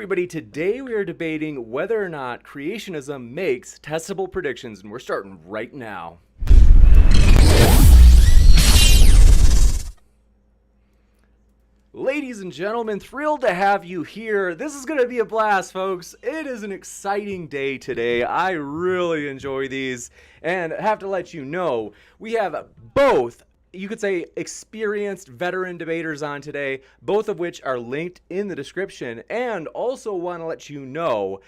everybody, today we are debating whether or not creationism makes testable predictions, and we're starting right now. Ladies and gentlemen, thrilled to have you here. This is going to be a blast, folks. It is an exciting day today. I really enjoy these, and I have to let you know, we have both, you could say, experienced veteran debaters on today, both of which are linked in the description, and also want to let you know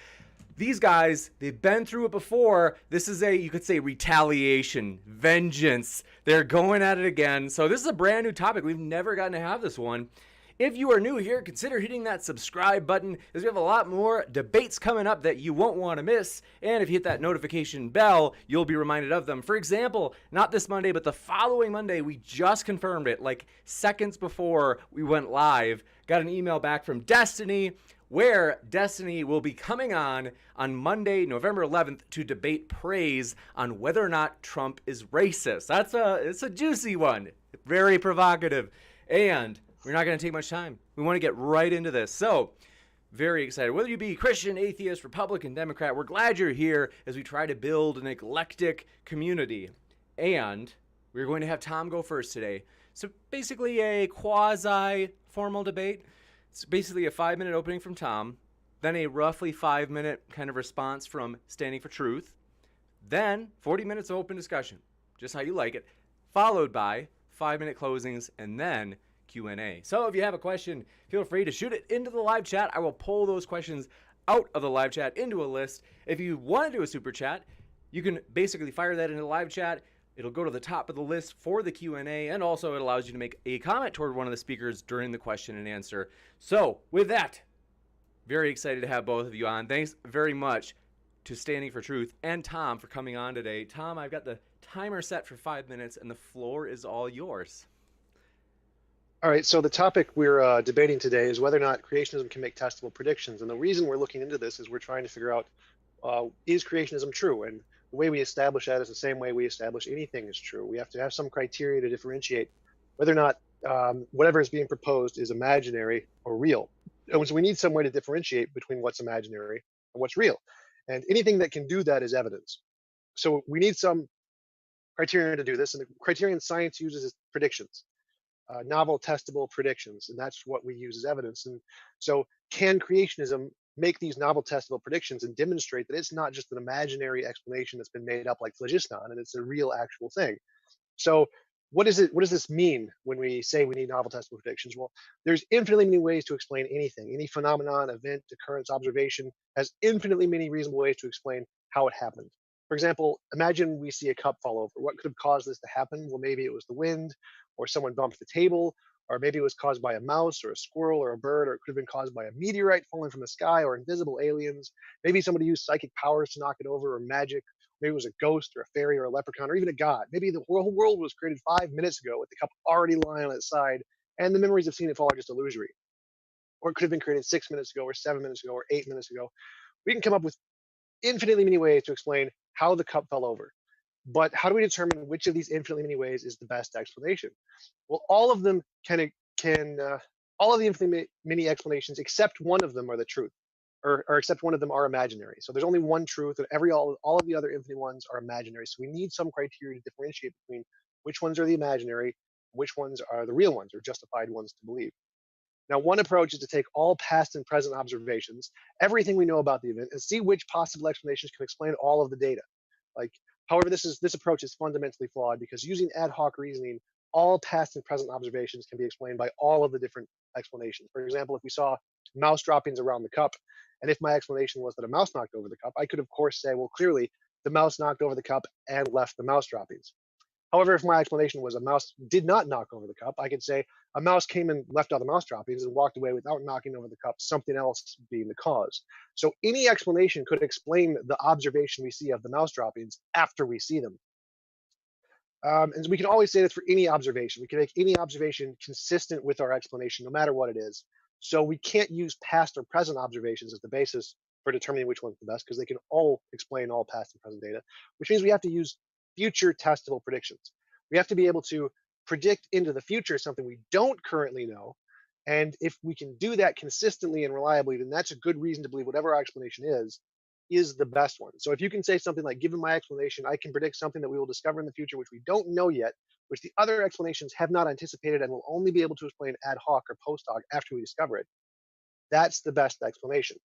these guys, they've been through it before. This is you could say, retaliation, vengeance. They're going at it again. So this is a brand new topic. We've never gotten to have this one. If you are new here, consider hitting that subscribe button, as we have a lot more debates coming up that you won't want to miss. And if you hit that notification bell, you'll be reminded of them. For example, not this Monday, but the following Monday, we just confirmed it, like seconds before we went live. Got an email back from Destiny, where Destiny will be coming on Monday, November 11th, to debate praise on whether or not Trump is racist. It's a juicy one, very provocative, and we're not going to take much time. We want to get right into this. So, very excited. Whether you be Christian, atheist, Republican, Democrat, we're glad you're here as we try to build an eclectic community. And we're going to have Tom go first today. So basically a quasi-formal debate. It's basically a 5-minute opening from Tom, then a roughly 5-minute kind of response from Standing for Truth, then 40 minutes of open discussion, just how you like it, followed by 5-minute closings, and then Q&A. So if you have a question, feel free to shoot it into the live chat. I will pull those questions out of the live chat into a list. If you want to do a super chat, you can basically fire that into the live chat. It'll go to the top of the list for the Q&A, and also it allows you to make a comment toward one of the speakers during the question and answer. So with that, very excited to have both of you on. Thanks very much to Standing for Truth and Tom for coming on today. Tom, I've got the timer set for 5 minutes, and the floor is all yours. All right, so the topic we're debating today is whether or not creationism can make testable predictions. And the reason we're looking into this is we're trying to figure out, is creationism true? And the way we establish that is the same way we establish anything is true. We have to have some criteria to differentiate whether or not whatever is being proposed is imaginary or real. And so we need some way to differentiate between what's imaginary and what's real. And anything that can do that is evidence. So we need some criterion to do this. And the criterion science uses is predictions. Novel testable predictions, and that's what we use as evidence. And so can creationism make these novel testable predictions and demonstrate that it's not just an imaginary explanation that's been made up like phlogiston, and it's a real actual thing? So what does this mean when we say we need novel testable predictions? Well, there's infinitely many ways to explain anything. Any phenomenon, event, occurrence, observation has infinitely many reasonable ways to explain how it happened. For example, imagine we see a cup fall over. What could have caused this to happen? Well, maybe it was the wind, or someone bumped the table, or maybe it was caused by a mouse or a squirrel or a bird, or it could have been caused by a meteorite falling from the sky or invisible aliens. Maybe somebody used psychic powers to knock it over, or magic. Maybe it was a ghost or a fairy or a leprechaun or even a god. Maybe the whole world was created 5 minutes ago with the cup already lying on its side, and the memories of seeing it fall are just illusory. Or it could have been created 6 minutes ago or 7 minutes ago or 8 minutes ago. We can come up with infinitely many ways to explain how the cup fell over. But how do we determine which of these infinitely many ways is the best explanation? Well, all of them all of the infinitely many explanations, except one of them, are the truth, or except one of them are imaginary. So there's only one truth, and all of the other infinite ones are imaginary. So we need some criteria to differentiate between which ones are the imaginary, which ones are the real ones, or justified ones to believe. Now, one approach is to take all past and present observations, everything we know about the event, and see which possible explanations can explain all of the data. However, this approach is fundamentally flawed because using ad hoc reasoning, all past and present observations can be explained by all of the different explanations. For example, if we saw mouse droppings around the cup, and if my explanation was that a mouse knocked over the cup, I could of course say, well, clearly the mouse knocked over the cup and left the mouse droppings. However, if my explanation was a mouse did not knock over the cup, I could say a mouse came and left all the mouse droppings and walked away without knocking over the cup, something else being the cause. So any explanation could explain the observation we see of the mouse droppings after we see them. And we can always say this for any observation. We can make any observation consistent with our explanation, no matter what it is. So we can't use past or present observations as the basis for determining which one's the best, because they can all explain all past and present data, which means we have to use future testable predictions. We have to be able to predict into the future something we don't currently know, And if we can do that consistently and reliably, then that's a good reason to believe whatever our explanation is the best one. So if you can say something like, given my explanation, I can predict something that we will discover in the future, which we don't know yet, which the other explanations have not anticipated and will only be able to explain ad hoc or post hoc after we discover it, that's the best explanation.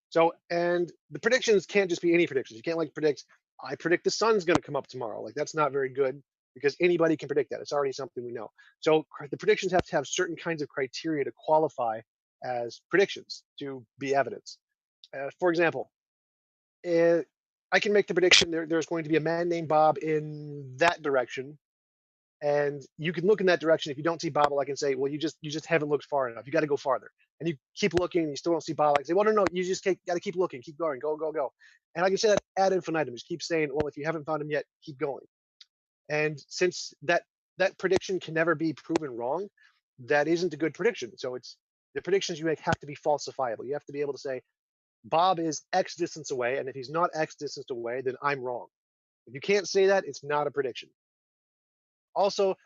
So, and the predictions can't just be any predictions. You can't like predict, I predict the sun's going to come up tomorrow. Like that's not very good because anybody can predict that. It's already something we know. So the predictions have to have certain kinds of criteria to qualify as predictions to be evidence. For example, I can make the prediction there's going to be a man named Bob in that direction, and you can look in that direction. If you don't see Bob, I can say, well, you just haven't looked far enough. You got to go farther. And you keep looking, and you still don't see Bob. I can say, well, no, you just got to keep looking, keep going, go. And I can say that ad infinitum. Just keep saying, well, if you haven't found him yet, keep going. And since that prediction can never be proven wrong, that isn't a good prediction. So it's the predictions you make have to be falsifiable. You have to be able to say, Bob is X distance away, and if he's not X distance away, then I'm wrong. If you can't say that, it's not a prediction. Also,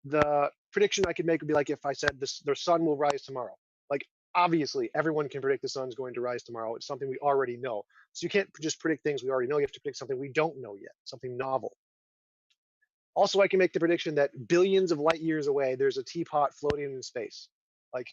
the prediction I could make would be like if I said the sun will rise tomorrow. Like obviously, everyone can predict the sun's going to rise tomorrow. It's something we already know. So you can't just predict things we already know. You have to predict something we don't know yet, something novel. Also, I can make the prediction that billions of light years away, there's a teapot floating in space. Like,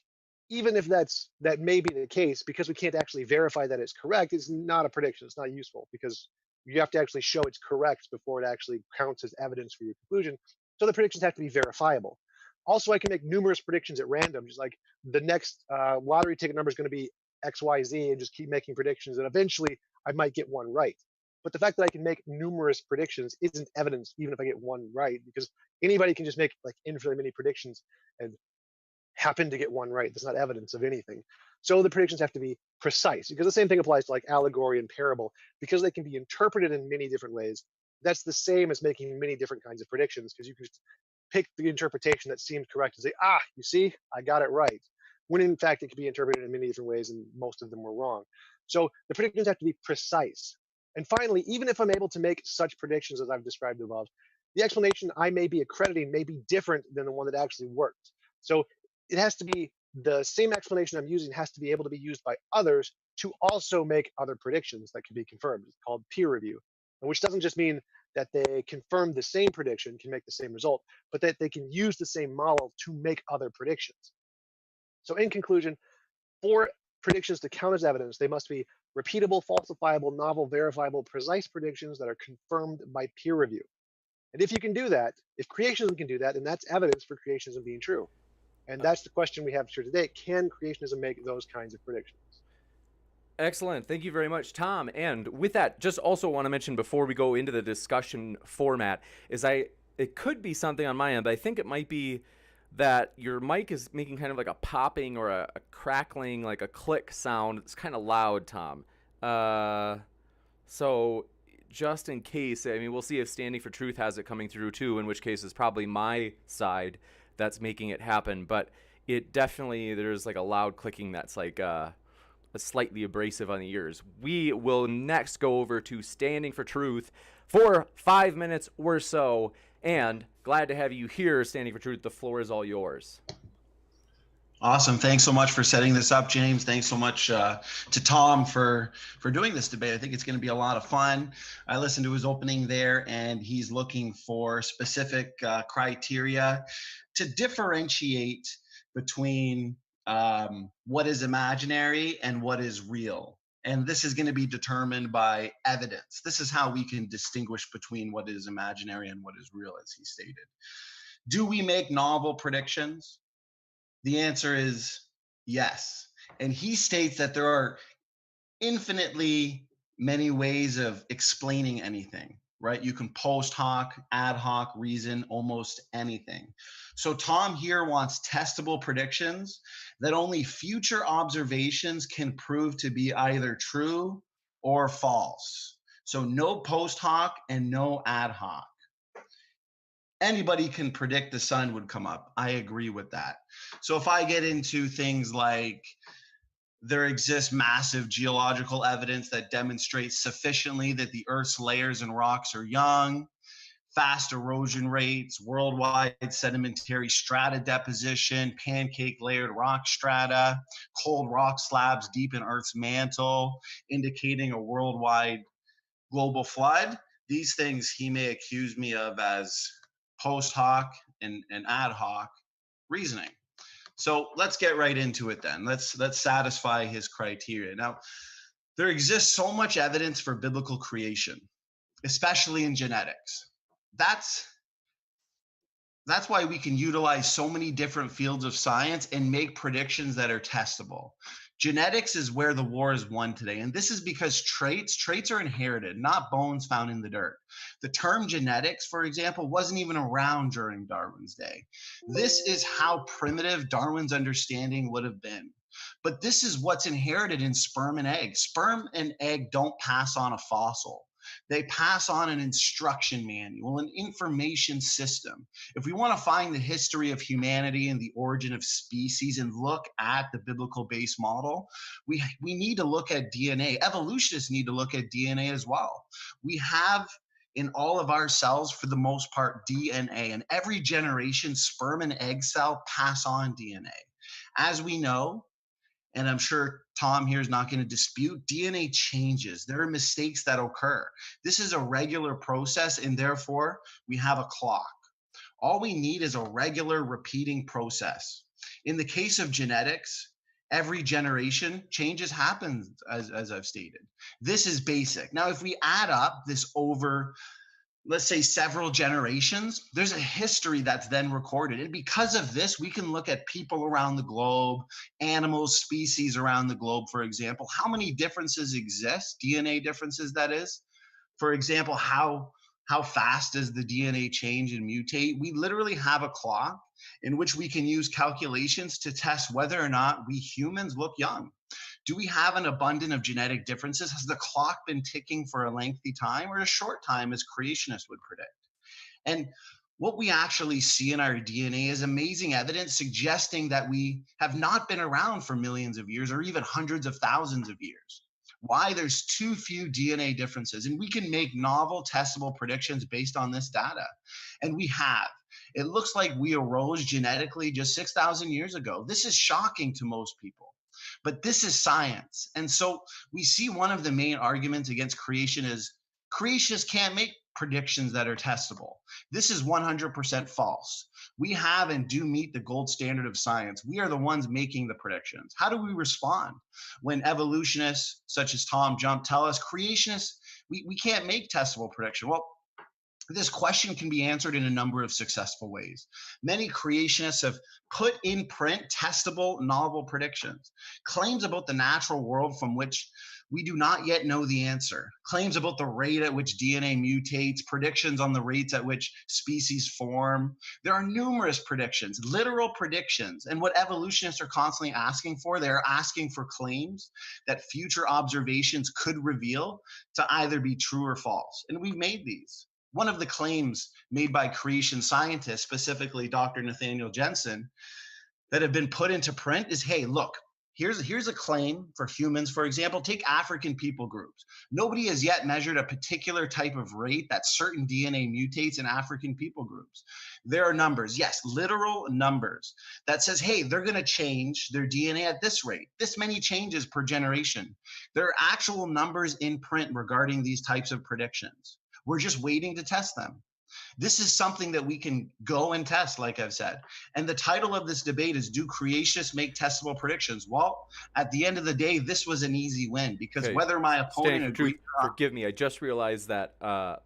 even if that may be the case, because we can't actually verify that it's correct, it's not a prediction. It's not useful because you have to actually show it's correct before it actually counts as evidence for your conclusion. So the predictions have to be verifiable. Also, I can make numerous predictions at random, just like the next lottery ticket number is going to be XYZ, and just keep making predictions, and eventually I might get one right. But the fact that I can make numerous predictions isn't evidence, even if I get one right, because anybody can just make like infinitely many predictions and happen to get one right. That's not evidence of anything. So the predictions have to be precise, because the same thing applies to like allegory and parable, because they can be interpreted in many different ways. That's the same as making many different kinds of predictions, because you can just pick the interpretation that seems correct and say, you see, I got it right. When in fact, it can be interpreted in many different ways and most of them were wrong. So the predictions have to be precise. And finally, even if I'm able to make such predictions as I've described above, the explanation I may be accrediting may be different than the one that actually worked. So it has to be the same explanation I'm using has to be able to be used by others to also make other predictions that can be confirmed. It's called peer review, which doesn't just mean that they confirm the same prediction, can make the same result, but that they can use the same model to make other predictions. So in conclusion, for predictions to count as evidence, they must be repeatable, falsifiable, novel, verifiable, precise predictions that are confirmed by peer review. And if you can do that, if creationism can do that, then that's evidence for creationism being true. And that's the question we have here today. Can creationism make those kinds of predictions? Excellent. Thank you very much, Tom. And with that, just also want to mention before we go into the discussion format is it could be something on my end, but I think it might be that your mic is making kind of like a popping or a crackling, like a click sound. It's kind of loud, Tom. So just in case, I mean, we'll see if Standing for Truth has it coming through too, in which case it's probably my side that's making it happen. But it definitely, there's like a loud clicking that's like slightly abrasive on the ears. We will next go over to Standing for Truth for 5 minutes or so, and glad to have you here, Standing for Truth. The floor is all yours. Awesome. Thanks so much for setting this up, James. Thanks so much to Tom for doing this debate. I think it's going to be a lot of fun. I listened to his opening there, and he's looking for specific criteria to differentiate between what is imaginary and what is real. And this is going to be determined by evidence. This is how we can distinguish between what is imaginary and what is real, as he stated. Do we make novel predictions? The answer is yes. And he states that there are infinitely many ways of explaining anything, right? You can post hoc, ad hoc, reason, almost anything. So Tom here wants testable predictions that only future observations can prove to be either true or false. So no post hoc and no ad hoc. Anybody can predict the sun would come up. I agree with that. So if I get into things like there exists massive geological evidence that demonstrates sufficiently that the Earth's layers and rocks are young, fast erosion rates, worldwide sedimentary strata deposition, pancake layered rock strata, cold rock slabs deep in Earth's mantle, indicating a worldwide global flood. These things he may accuse me of as post hoc and ad hoc reasoning. So let's get right into it then. Let's satisfy his criteria. Now, there exists so much evidence for biblical creation, especially in genetics. That's why we can utilize so many different fields of science and make predictions that are testable. Genetics is where the war is won today. And this is because traits are inherited, not bones found in the dirt. The term genetics, for example, wasn't even around during Darwin's day. This is how primitive Darwin's understanding would have been. But this is what's inherited in sperm and egg. Sperm and egg don't pass on a fossil. They pass on an instruction manual, an information system. If we want to find the history of humanity and the origin of species and look at the biblical base model, we need to look at DNA. Evolutionists need to look at DNA as well. We have in all of our cells, for the most part, DNA, and every generation, sperm and egg cell pass on DNA. As we know, and I'm sure Tom here is not going to dispute, DNA changes. There are mistakes that occur. This is a regular process, and therefore we have a clock. All we need is a regular repeating process. In the case of genetics, every generation changes happen, as I've stated. This is basic. Now, if we add up this over, let's say, several generations, there's a history that's then recorded. And because of this, we can look at people around the globe, animals, species around the globe, for example. How many differences exist, DNA differences, that is? For example, how fast does the DNA change and mutate? We literally have a clock in which we can use calculations to test whether or not we humans look young. Do we have an abundance of genetic differences? Has the clock been ticking for a lengthy time or a short time, as creationists would predict? And what we actually see in our DNA is amazing evidence suggesting that we have not been around for millions of years or even hundreds of thousands of years. Why? There's too few DNA differences, and we can make novel, testable predictions based on this data. And we have. It looks like we arose genetically just 6,000 years ago. This is shocking to most people. But this is science. And so we see one of the main arguments against creation is creationists can't make predictions that are testable. This is 100% false. We have and do meet the gold standard of science. We are the ones making the predictions. How do we respond when evolutionists such as TJump tell us creationists, we can't make testable prediction? Well, this question can be answered in a number of successful ways. Many creationists have put in print testable novel predictions, claims about the natural world from which we do not yet know the answer, claims about the rate at which DNA mutates, predictions on the rates at which species form. There are numerous predictions, literal predictions. And what evolutionists are constantly asking for, they're asking for claims that future observations could reveal to either be true or false. And we've made these. One of the claims made by creation scientists, specifically Dr. Nathaniel Jensen, that have been put into print is, hey, look, here's a claim for humans. For example, take African people groups. Nobody has yet measured a particular type of rate that certain DNA mutates in African people groups. There are numbers, yes, literal numbers that says, hey, they're going to change their DNA at this rate, this many changes per generation. There are actual numbers in print regarding these types of predictions. We're just waiting to test them. This is something that we can go and test, like I've said. And the title of this debate is, do creationists make testable predictions? Well, at the end of the day, this was an easy win because whether my opponent agrees or not. Forgive me, I just realized that I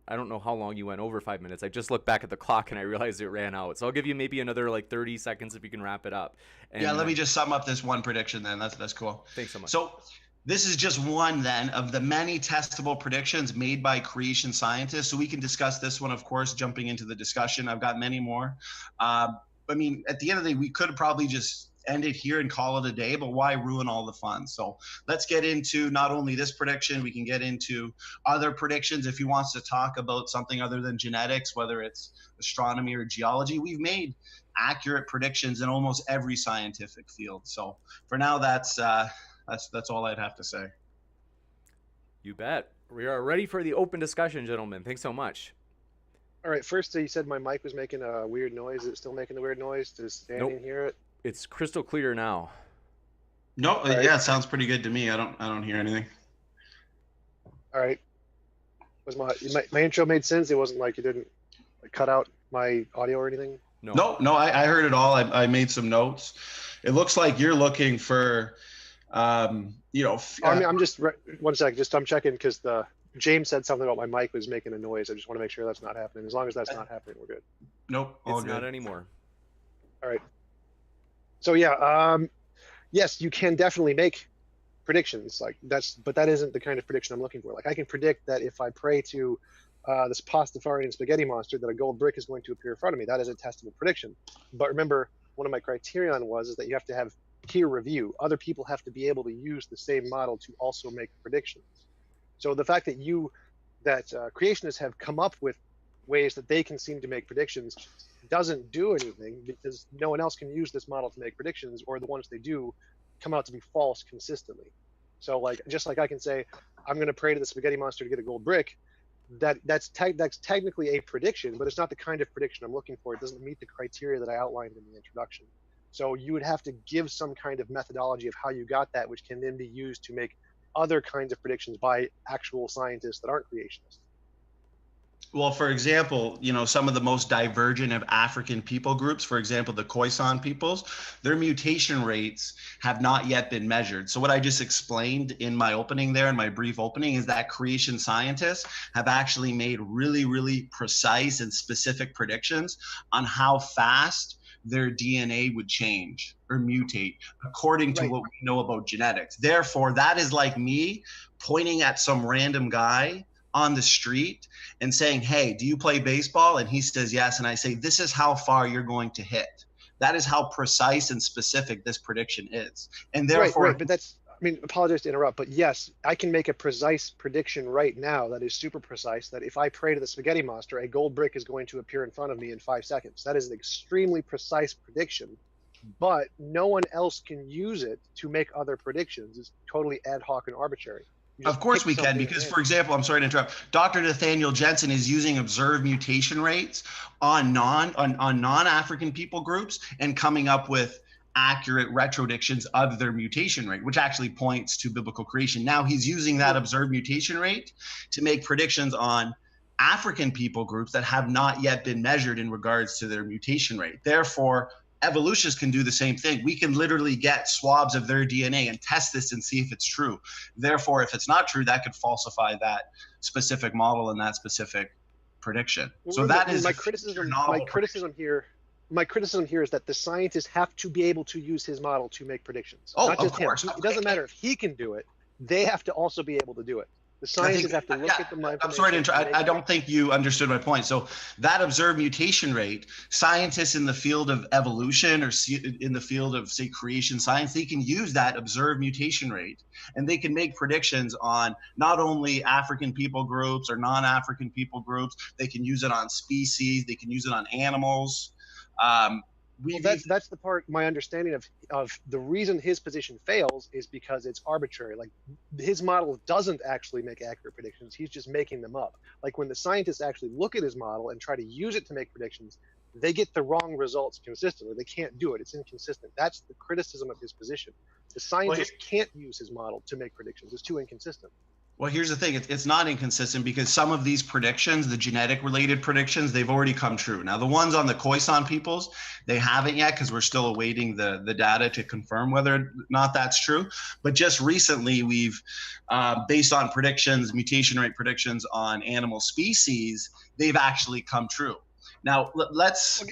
don't know how long you went over 5 minutes. I just looked back at the clock and I realized it ran out. So I'll give you maybe another like 30 seconds if you can wrap it up. And, yeah, let me just sum up this one prediction then. That's cool. Thanks so much. So this is just one then of the many testable predictions made by creation scientists. So we can discuss this one, of course, jumping into the discussion. I've got many more. I mean, at the end of the day, we could probably just end it here and call it a day, but why ruin all the fun? So let's get into not only this prediction, we can get into other predictions. If he wants to talk about something other than genetics, whether it's astronomy or geology, we've made accurate predictions in almost every scientific field. So for now, that's all I'd have to say. You bet. We are ready for the open discussion, gentlemen. Thanks so much. All right, first you said my mic was making a weird noise. Is it still making the weird noise? Does Danny Nope. hear it? It's crystal clear now. No, All right, yeah, it sounds pretty good to me. I don't hear anything. all right. Was my intro made sense? It wasn't like you didn't like, cut out my audio or anything? No. No, I heard it all. I made some notes. It looks like you're looking for, I'm just one second. Just I'm checking because the James said something about my mic was making a noise. I just want to make sure that's not happening. As long as that's not happening, we're good. nope, all It's good. not anymore. All right. So yeah, yes, you can definitely make predictions like but that isn't the kind of prediction I'm looking for. Like I can predict that if I pray to this Pastafarian spaghetti monster, that a gold brick is going to appear in front of me. That is a testable prediction. But remember, one of my criterion is that you have to have peer review. Other people have to be able to use the same model to also make predictions. So the fact that creationists have come up with ways that they can seem to make predictions doesn't do anything, because no one else can use this model to make predictions, or the ones they do come out to be false consistently. So like, just like I can say, I'm going to pray to the spaghetti monster to get a gold brick, that's technically a prediction, but it's not the kind of prediction I'm looking for. It doesn't meet the criteria that I outlined in the introduction. So you would have to give some kind of methodology of how you got that, which can then be used to make other kinds of predictions by actual scientists that aren't creationists. Well, for example, some of the most divergent of African people groups, for example, the Khoisan peoples, their mutation rates have not yet been measured. So what I just explained in my opening there, in my brief opening, is that creation scientists have actually made really, really precise and specific predictions on how fast their DNA would change or mutate according to what we know about genetics. Therefore, that is like me pointing at some random guy on the street and saying, hey, do you play baseball? And he says yes. And I say, this is how far you're going to hit. That is how precise and specific this prediction is. And therefore, right. But that's, apologize to interrupt, but yes, I can make a precise prediction right now that is super precise, that if I pray to the spaghetti monster, a gold brick is going to appear in front of me in 5 seconds. That is an extremely precise prediction, but no one else can use it to make other predictions. It's totally ad hoc and arbitrary. Of course we can, because, for example, I'm sorry to interrupt, Dr. Nathaniel Jensen is using observed mutation rates on non-African people groups and coming up with accurate retrodictions of their mutation rate, which actually points to biblical creation. Now he's using that observed mutation rate to make predictions on African people groups that have not yet been measured in regards to their mutation rate. Therefore, evolutionists can do the same thing. We can literally get swabs of their DNA and test this and see if it's true. Therefore, if it's not true, that could falsify that specific model and that specific prediction. So that is my criticism here is that the scientists have to be able to use his model to make predictions. Oh, not just of course. him. It doesn't matter if he can do it. They have to also be able to do it. The scientists have to look at the information. I'm sorry to interrupt. I don't think you understood my point. So that observed mutation rate, scientists in the field of evolution or in the field of, say, creation science, they can use that observed mutation rate and they can make predictions on not only African people groups or non-African people groups. They can use it on species. They can use it on animals. That's the part, my understanding of the reason his position fails is because it's arbitrary. Like, his model doesn't actually make accurate predictions. He's just making them up. Like, when the scientists actually look at his model and try to use it to make predictions, they get the wrong results consistently. They can't do it. It's inconsistent. That's the criticism of his position. The scientists can't use his model to make predictions. It's too inconsistent. Well, here's the thing. It's not inconsistent because some of these predictions, the genetic related predictions, they've already come true. Now, the ones on the Khoisan peoples, they haven't yet because we're still awaiting the data to confirm whether or not that's true. But just recently, we've, based on predictions, mutation rate predictions on animal species, they've actually come true. Now,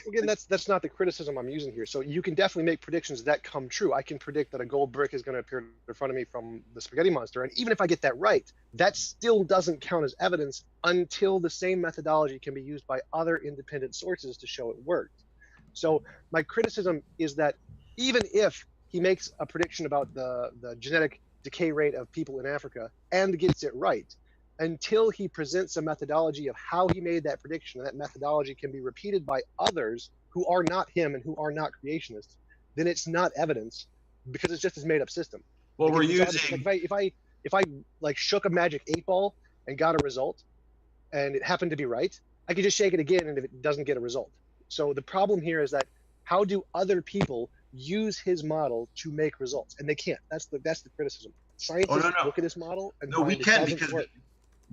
again, that's not the criticism I'm using here. So you can definitely make predictions that come true. I can predict that a gold brick is going to appear in front of me from the spaghetti monster. And even if I get that right, that still doesn't count as evidence until the same methodology can be used by other independent sources to show it worked. So my criticism is that even if he makes a prediction about the genetic decay rate of people in Africa and gets it right, until he presents a methodology of how he made that prediction, and that methodology can be repeated by others who are not him and who are not creationists, then it's not evidence because it's just his made up system. Well, like we're using if I like shook a magic 8 ball and got a result and it happened to be right, I could just shake it again, and if it doesn't get a result. So the problem here is that how do other people use his model to make results? And they can't. That's the criticism. Oh, Scientists no. look at his model and No, we find it can, doesn't work.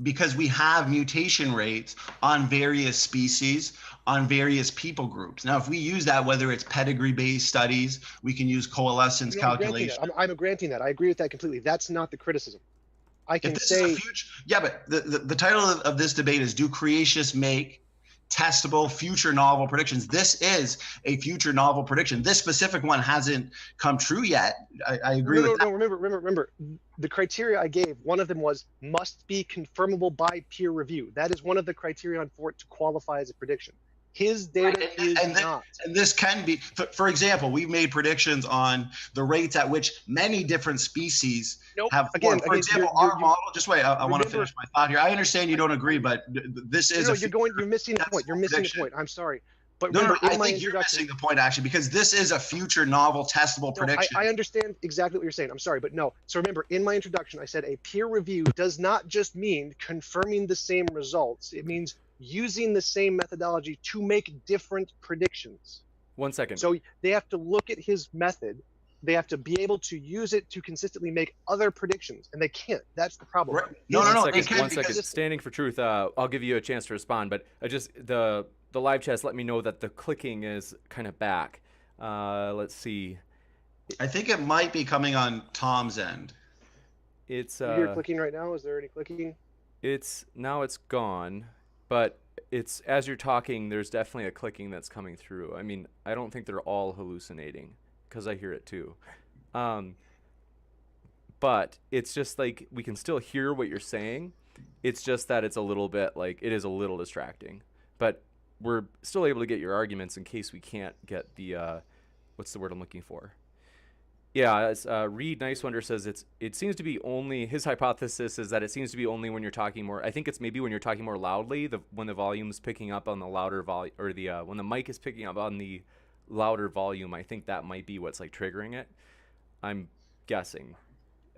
because we have mutation rates on various species, on various people groups. Now, if we use that, whether it's pedigree-based studies, we can use coalescence No, I'm granting calculation. that. I'm granting that. I agree with that completely. That's not the criticism. I If can this is a say future, yeah, but the title of this debate is, do creationists make testable future novel predictions? This is a future novel prediction. This specific one hasn't come true yet. I agree with that. no. Remember. The criteria I gave, one of them was must be confirmable by peer review. That is one of the criterion for it to qualify as a prediction. His data Right. is and not. And this can be, for example, we've made predictions on the rates at which many different species Nope. have Again, formed. For example, our model, just wait, I want to remember- finish my thought here. I understand you don't agree, but this is You're missing the point. You're missing prediction. the point. I'm sorry. But No, remember, I in my think you're introduction, missing the point, actually, because this is a future novel testable prediction. I understand exactly what you're saying. I'm sorry, but no. So remember, in my introduction, I said a peer review does not just mean confirming the same results. It means using the same methodology to make different predictions. 1 second. So they have to look at his method. They have to be able to use it to consistently make other predictions, and they can't. That's the problem. Right. No, they can't, One second. Standing for truth. I'll give you a chance to respond, but the live chat's let me know that the clicking is kind of back. Let's see. I think it might be coming on Tom's end. It's You hear clicking right now? Is there any clicking? it's gone, but it's as you're talking. There's definitely a clicking that's coming through. I mean, I don't think they're all hallucinating because I hear it too. But it's just like we can still hear what you're saying. It's just that it's a little bit like it is a little distracting, but we're still able to get your arguments in case we can't get the what's the word I'm looking for? Yeah, it's, Reed Nice Wonder says it seems to be only his hypothesis is that it seems to be only when you're talking more. I think it's maybe when you're talking more loudly, when the volume's picking up on the louder volume, or the when the mic is picking up on the louder volume. I think that might be what's like triggering it. I'm guessing.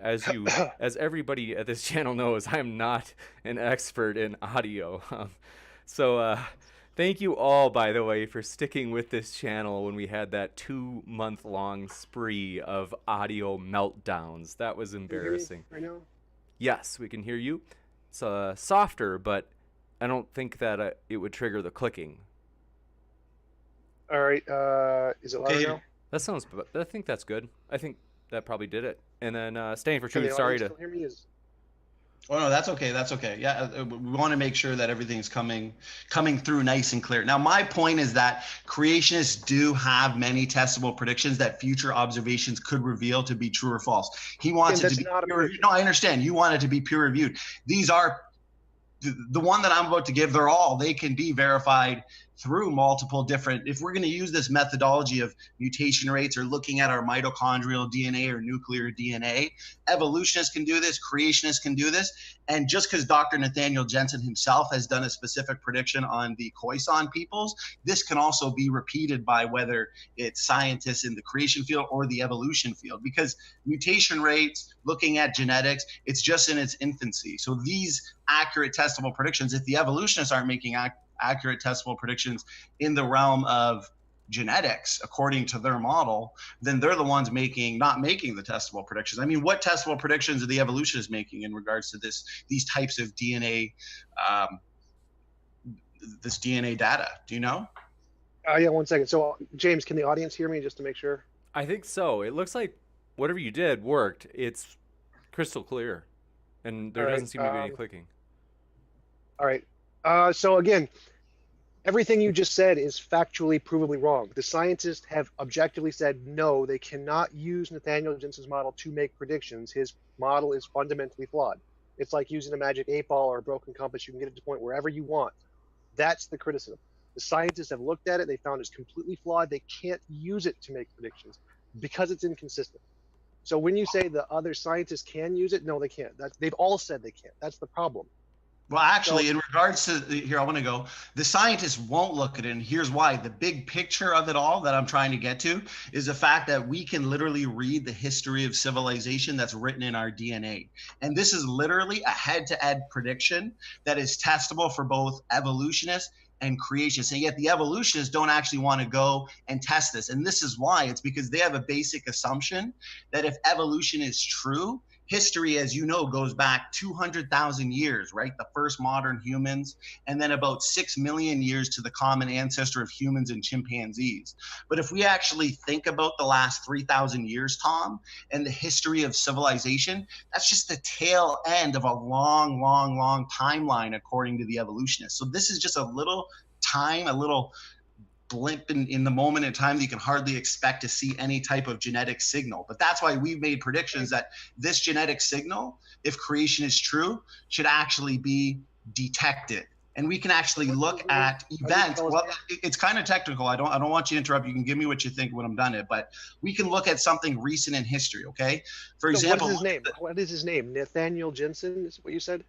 As everybody at this channel knows, I'm not an expert in audio. So thank you all, by the way, for sticking with this channel when we had that 2-month-long spree of audio meltdowns. That was embarrassing. Right now? Yes, we can hear you. It's softer, but I don't think that it would trigger the clicking. All right. Is it louder now? That sounds. I think that's good. I think that probably did it. And then staying for Can the truth. Sorry audience to. still hear me? Oh no, that's okay. That's okay. Yeah, we want to make sure that everything's coming through nice and clear. Now, my point is that creationists do have many testable predictions that future observations could reveal to be true or false. He wants it to be peer reviewed. No, I understand. You want it to be peer reviewed. These are the one that I'm about to give. They can be verified through multiple different. If we're going to use this methodology of mutation rates or looking at our mitochondrial DNA or nuclear DNA, evolutionists can do this, creationists can do this. And just because Dr. Nathaniel Jensen himself has done a specific prediction on the Khoisan peoples, this can also be repeated by whether it's scientists in the creation field or the evolution field, because mutation rates, looking at genetics, it's just in its infancy. So these accurate testable predictions, if the evolutionists aren't making accurate testable predictions in the realm of genetics according to their model, then they're the ones not making the testable predictions. I mean, what testable predictions are the evolutionists making in regards to these types of DNA, this DNA data? Do you know? Yeah, 1 second. So James, can the audience hear me just to make sure? I think so. It looks like whatever you did worked. It's crystal clear, and there doesn't seem to be any clicking. All right. So again, everything you just said is factually provably wrong. The scientists have objectively said no, they cannot use Nathaniel Jensen's model to make predictions. His model is fundamentally flawed. It's like using a magic 8-ball or a broken compass. You can get it to point wherever you want. That's the criticism. The scientists have looked at it. They found it's completely flawed. They can't use it to make predictions because it's inconsistent. So when you say the other scientists can use it, no, they can't. They've all said they can't. That's the problem. Well, actually, in regards to here, I want to go. The scientists won't look at it, and here's why. The big picture of it all that I'm trying to get to is the fact that we can literally read the history of civilization that's written in our DNA. And this is literally a head-to-head prediction that is testable for both evolutionists and creationists, and yet the evolutionists don't actually want to go and test this. And this is why. It's because they have a basic assumption that if evolution is true, history, as you know, goes back 200,000 years, right? The first modern humans, and then about 6 million years to the common ancestor of humans and chimpanzees. But if we actually think about the last 3,000 years, Tom, and the history of civilization, that's just the tail end of a long, long, long timeline, according to the evolutionists. So this is just a little time, a little blimp in the moment in time that you can hardly expect to see any type of genetic signal. But that's why we've made predictions that this genetic signal, if creation is true, should actually be detected. And we can actually look at events. Well, it's kind of technical. I don't want you to interrupt. You can give me what you think when I'm done it. But we can look at something recent in history, okay? For example, what is his name? What is his name? Nathaniel Jensen is what you said?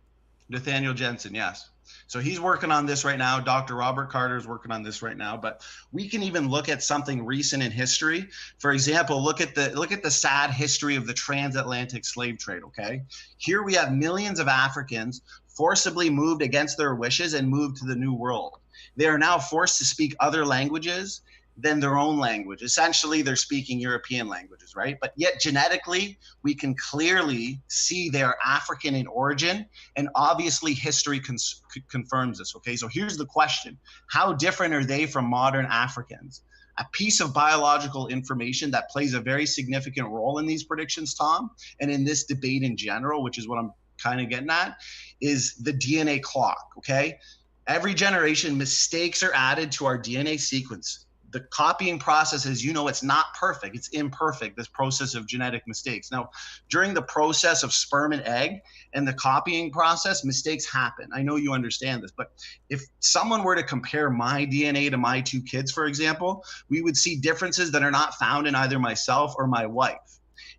Nathaniel Jensen, yes. So he's working on this right now. Dr. Robert Carter is working on this right now. But we can even look at something recent in history. For example, look at the sad history of the transatlantic slave trade. Okay, here we have millions of Africans forcibly moved against their wishes and moved to the New World. They are now forced to speak other languages than their own language. Essentially, they're speaking European languages, right? But yet genetically, we can clearly see they are African in origin, and obviously history confirms this, okay? So here's the question. How different are they from modern Africans? A piece of biological information that plays a very significant role in these predictions, Tom, and in this debate in general, which is what I'm kind of getting at, is the DNA clock, okay? Every generation, mistakes are added to our DNA sequence. The copying process, as you know, it's not perfect. It's imperfect, this process of genetic mistakes. Now, during the process of sperm and egg and the copying process, mistakes happen. I know you understand this, but if someone were to compare my DNA to my two kids, for example, we would see differences that are not found in either myself or my wife.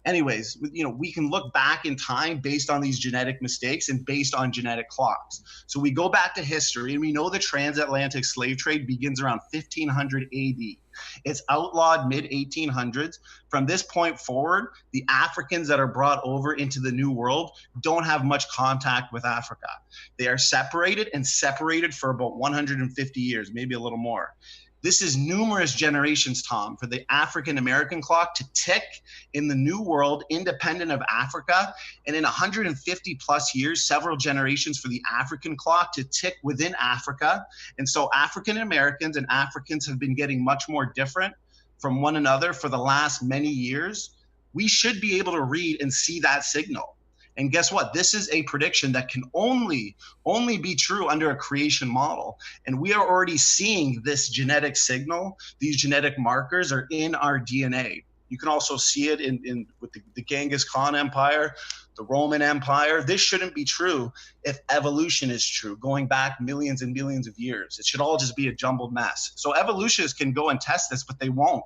Anyways, we can look back in time based on these genetic mistakes and based on genetic clocks. So we go back to history, and we know the transatlantic slave trade begins around 1500 AD. It's outlawed mid-1800s. From this point forward, the Africans that are brought over into the New World don't have much contact with Africa. They are separated for about 150 years, maybe a little more. This is numerous generations, Tom, for the African-American clock to tick in the New World, independent of Africa. And in 150 plus years, several generations for the African clock to tick within Africa. And so African-Americans and Africans have been getting much more different from one another for the last many years. We should be able to read and see that signal. And guess what? This is a prediction that can only be true under a creation model. And we are already seeing this genetic signal. These genetic markers are in our DNA. You can also see it with the Genghis Khan Empire, the Roman Empire. This shouldn't be true if evolution is true, going back millions and millions of years. It should all just be a jumbled mess. So evolutionists can go and test this, but they won't,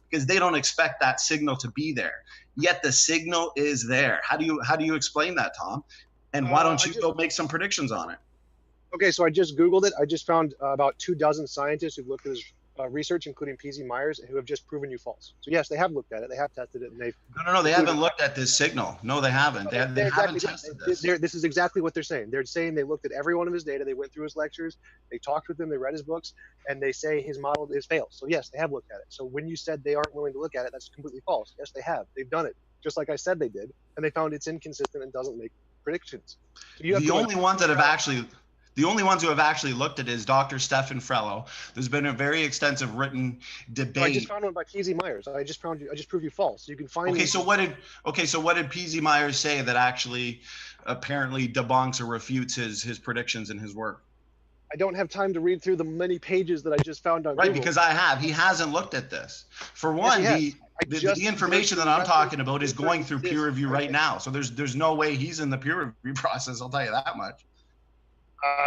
because they don't expect that signal to be there. Yet the signal is there. How do you explain that, Tom? And why don't you go make some predictions on it? Okay, so I just Googled it. I just found about 24 scientists who've looked at this research, including PZ Myers, who have just proven you false. So yes, they have looked at it. They have tested it, and they've no, they haven't looked at this signal. No, they haven't. They haven't tested this. This is exactly what they're saying. They're saying they looked at every one of his data. They went through his lectures. They talked with him. They read his books, and they say his model is failed. So yes, they have looked at it. So when you said they aren't willing to look at it, that's completely false. Yes, they have. They've done it, just like I said they did, and they found it's inconsistent and doesn't make predictions. So the only ones who have actually looked at it is Dr. Stephen Frello. There's been a very extensive written debate. I just found one by PZ Myers. I just proved you false. So you can find. So what did PZ Myers say that actually apparently debunks or refutes his predictions in his work? I don't have time to read through the many pages that I just found on Google. Right, because I have. He hasn't looked at this. For one, the information that I'm talking about is going through peer review right now. So there's no way he's in the peer review process. I'll tell you that much.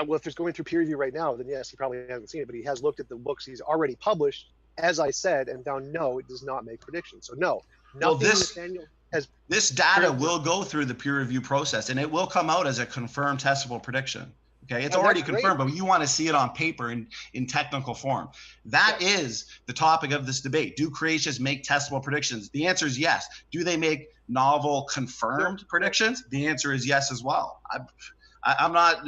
Well, if it's going through peer review right now, then yes, he probably hasn't seen it, but he has looked at the books he's already published, as I said, and found no, it does not make predictions. So no, nothing Nathaniel has. This data will go through the peer review process, and it will come out as a confirmed testable prediction. Okay, it's already confirmed, but you want to see it on paper in technical form. That is the topic of this debate. Do creationists make testable predictions? The answer is yes. Do they make novel confirmed predictions? The answer is yes as well. I'm not.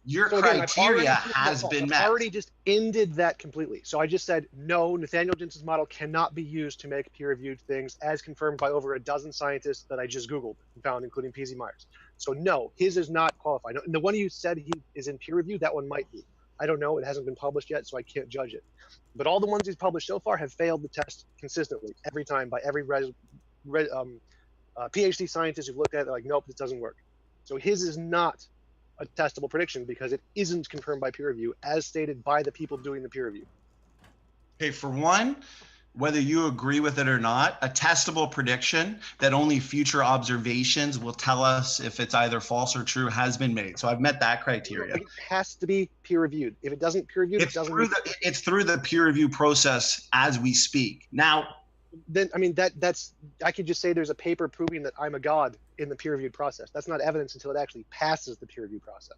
Your So again, criteria has been I've met. already just ended that completely. So I just said, no, Nathaniel Jensen's model cannot be used to make peer-reviewed things as confirmed by over a dozen scientists that I just Googled and found, including P.Z. Myers. So no, his is not qualified. And the one you said he is in peer review, that one might be. I don't know. It hasn't been published yet, so I can't judge it. But all the ones he's published so far have failed the test consistently every time by every PhD scientist who've looked at it. They're like, nope, this doesn't work. So his is not a testable prediction because it isn't confirmed by peer review as stated by the people doing the peer review. Okay, for one, whether you agree with it or not, a testable prediction that only future observations will tell us if it's either false or true has been made. So I've met that criteria. It has to be peer reviewed. If it doesn't peer review, It's through the peer review process as we speak. Now, then I mean that's I could just say there's a paper proving that I'm a god in the peer reviewed process. That's not evidence until it actually passes the peer review process.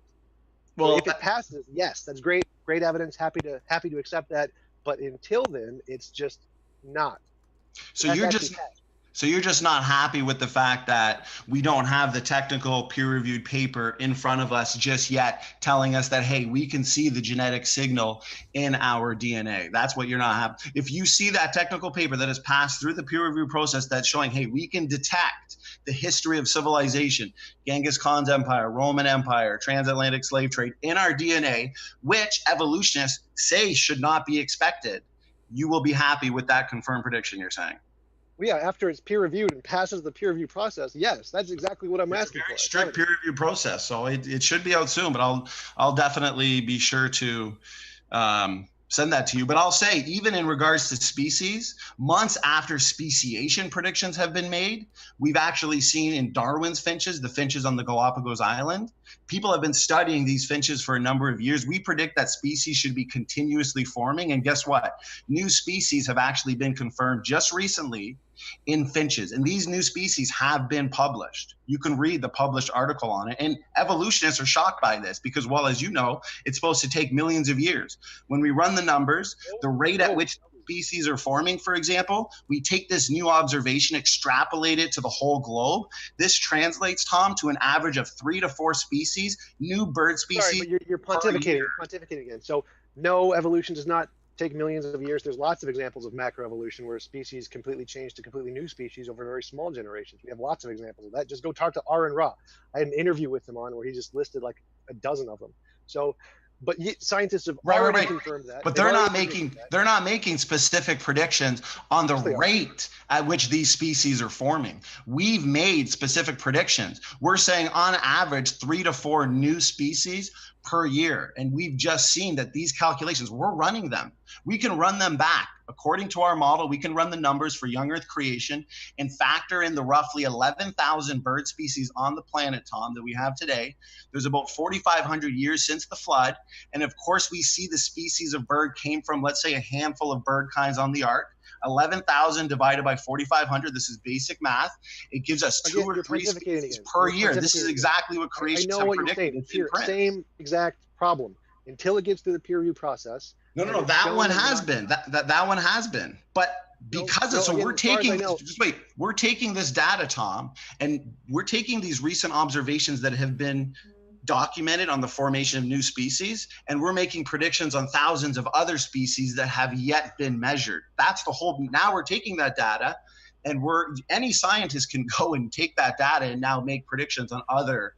Well, so if it passes, yes, that's great evidence. Happy to accept that. But until then, it's just not. So you're just not happy with the fact that we don't have the technical peer-reviewed paper in front of us just yet telling us that, hey, we can see the genetic signal in our DNA. That's what you're not happy. If you see that technical paper that has passed through the peer review process that's showing, hey, we can detect the history of civilization, Genghis Khan's empire, Roman Empire, transatlantic slave trade in our DNA, which evolutionists say should not be expected, you will be happy with that confirmed prediction you're saying. Well, yeah, after it's peer reviewed and passes the peer review process, yes, that's exactly what I'm asking for. It's a very strict peer review process, so it should be out soon. But I'll definitely be sure to send that to you. But I'll say, even in regards to species, months after speciation predictions have been made, we've actually seen in Darwin's finches, the finches on the Galapagos Island, people have been studying these finches for a number of years. We predict that species should be continuously forming. And guess what? New species have actually been confirmed just recently in finches. And these new species have been published. You can read the published article on it. And evolutionists are shocked by this because, well, as you know, it's supposed to take millions of years. When we run the numbers, the rate at which species are forming, for example, we take this new observation, extrapolate it to the whole globe. This translates, Tom, to an average of 3 to 4 species, new bird species. Sorry, but you're pontificating. You're pontificating again. So no, evolution does not take millions of years. There's lots of examples of macroevolution where species completely change to completely new species over very small generations. We have lots of examples of that. Just go talk to Aaron Ra. I had an interview with him on where he just listed like a dozen of them. So, but scientists have already confirmed that. But they're not making specific predictions on the rate at which these species are forming. We've made specific predictions. We're saying on average 3 to 4 new species per year. And we've just seen that these calculations, we're running them. We can run them back. According to our model, we can run the numbers for young Earth creation and factor in the roughly 11,000 bird species on the planet, Tom, that we have today. There's about 4,500 years since the flood. And of course, we see the species of bird came from, let's say, a handful of bird kinds on the ark. 11,000 divided by 4,500. This is basic math. It gives us 2 or 3 species per year. This is exactly what creationists have predicted. It's your same exact problem until it gets through the peer review process. No. That one has been. That one has been. But because we're taking this data, Tom, and we're taking these recent observations that have been documented on the formation of new species, and we're making predictions on thousands of other species that have yet been measured. That's the whole. Now we're taking that data, and any scientist can go and take that data and now make predictions on other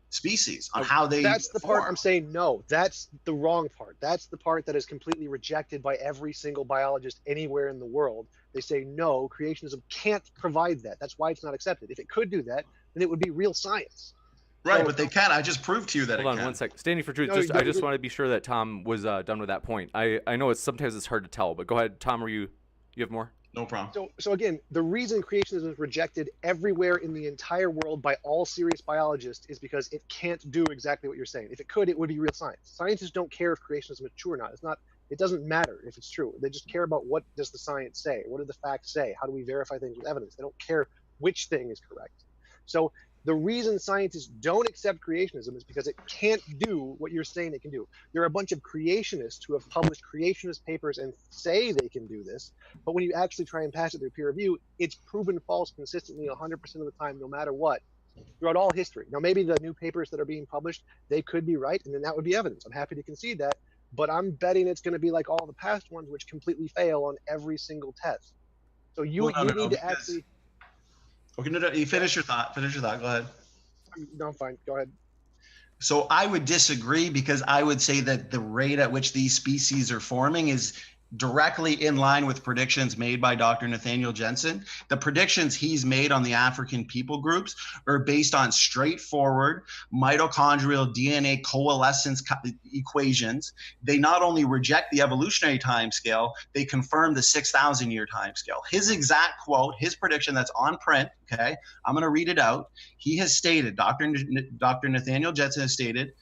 species on how they. That's the part I'm saying no. That's the wrong part. That's the part that is completely rejected by every single biologist anywhere in the world. They say no, creationism can't provide that. That's why it's not accepted. If it could do that, then it would be real science. Right, but they can't. I just proved to you that it can. Hold on one sec. Standing for truth. I just want to be sure that Tom was done with that point. I know sometimes it's hard to tell, but go ahead, Tom. You have more? No problem. So again, the reason creationism is rejected everywhere in the entire world by all serious biologists is because it can't do exactly what you're saying. If it could, it would be real science. Scientists don't care if creationism is true or not. It doesn't matter if it's true. They just care about what does the science say? What do the facts say? How do we verify things with evidence? They don't care which thing is correct. So the reason scientists don't accept creationism is because it can't do what you're saying it can do. There are a bunch of creationists who have published creationist papers and say they can do this, but when you actually try and pass it through peer review, it's proven false consistently 100% of the time, no matter what. throughout all history. Now, maybe the new papers that are being published, they could be right, and then that would be evidence. I'm happy to concede that, but I'm betting it's going to be like all the past ones, which completely fail on every single test. So you Well, no, need to because actually. okay, no, you finish your thought. Finish your thought. Go ahead. No, I'm fine. Go ahead. So I would disagree because I would say that the rate at which these species are forming is directly in line with predictions made by Dr. Nathaniel Jensen. The predictions he's made on the African people groups are based on straightforward mitochondrial DNA coalescence equations. They not only reject the evolutionary timescale, they confirm the 6,000 year timescale. His exact quote, his prediction that's on print, okay, I'm going to read it out. He has stated, Dr. Nathaniel Jensen has stated,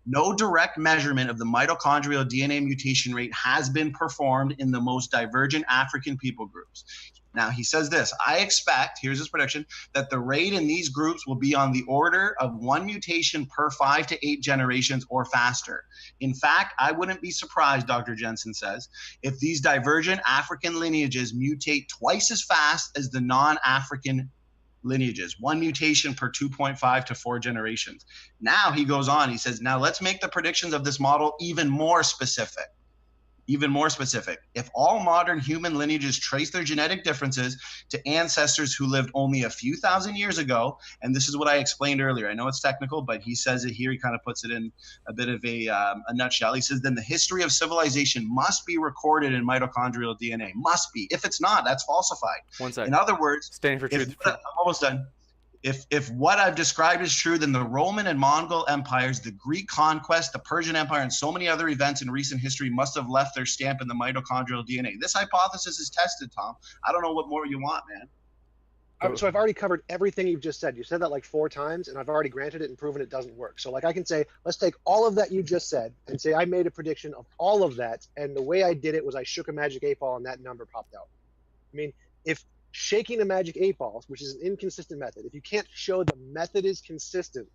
no direct measurement of the mitochondrial DNA mutation rate has been performed in the most divergent African people groups. Now, he says this, I expect, here's his prediction, that the rate in these groups will be on the order of 1 mutation per 5 to 8 generations or faster. In fact, I wouldn't be surprised, Dr. Jensen says, if these divergent African lineages mutate twice as fast as the non-African lineages, 1 mutation per 2.5 to 4 generations. Now he goes on, he says, now let's make the predictions of this model even more specific. Even more specific. If all modern human lineages trace their genetic differences to ancestors who lived only a few thousand years ago, and this is what I explained earlier. I know it's technical, but he says it here. He kind of puts it in a bit of a nutshell. He says, then the history of civilization must be recorded in mitochondrial DNA. Must be. If it's not, that's falsified. 1 second. In other words, Standing for truth. I'm almost done. If what I've described is true, then the Roman and Mongol empires, the Greek conquest, the Persian Empire, and so many other events in recent history must have left their stamp in the mitochondrial DNA. This hypothesis is tested, Tom. I don't know what more you want, man. So I've already covered everything you've just said. You said that like 4 times, and I've already granted it and proven it doesn't work. So like I can say, let's take all of that you just said and say I made a prediction of all of that, and the way I did it was I shook a magic 8-ball and that number popped out. I mean, if shaking a magic 8-ball, which is an inconsistent method, if you can't show the method is consistent,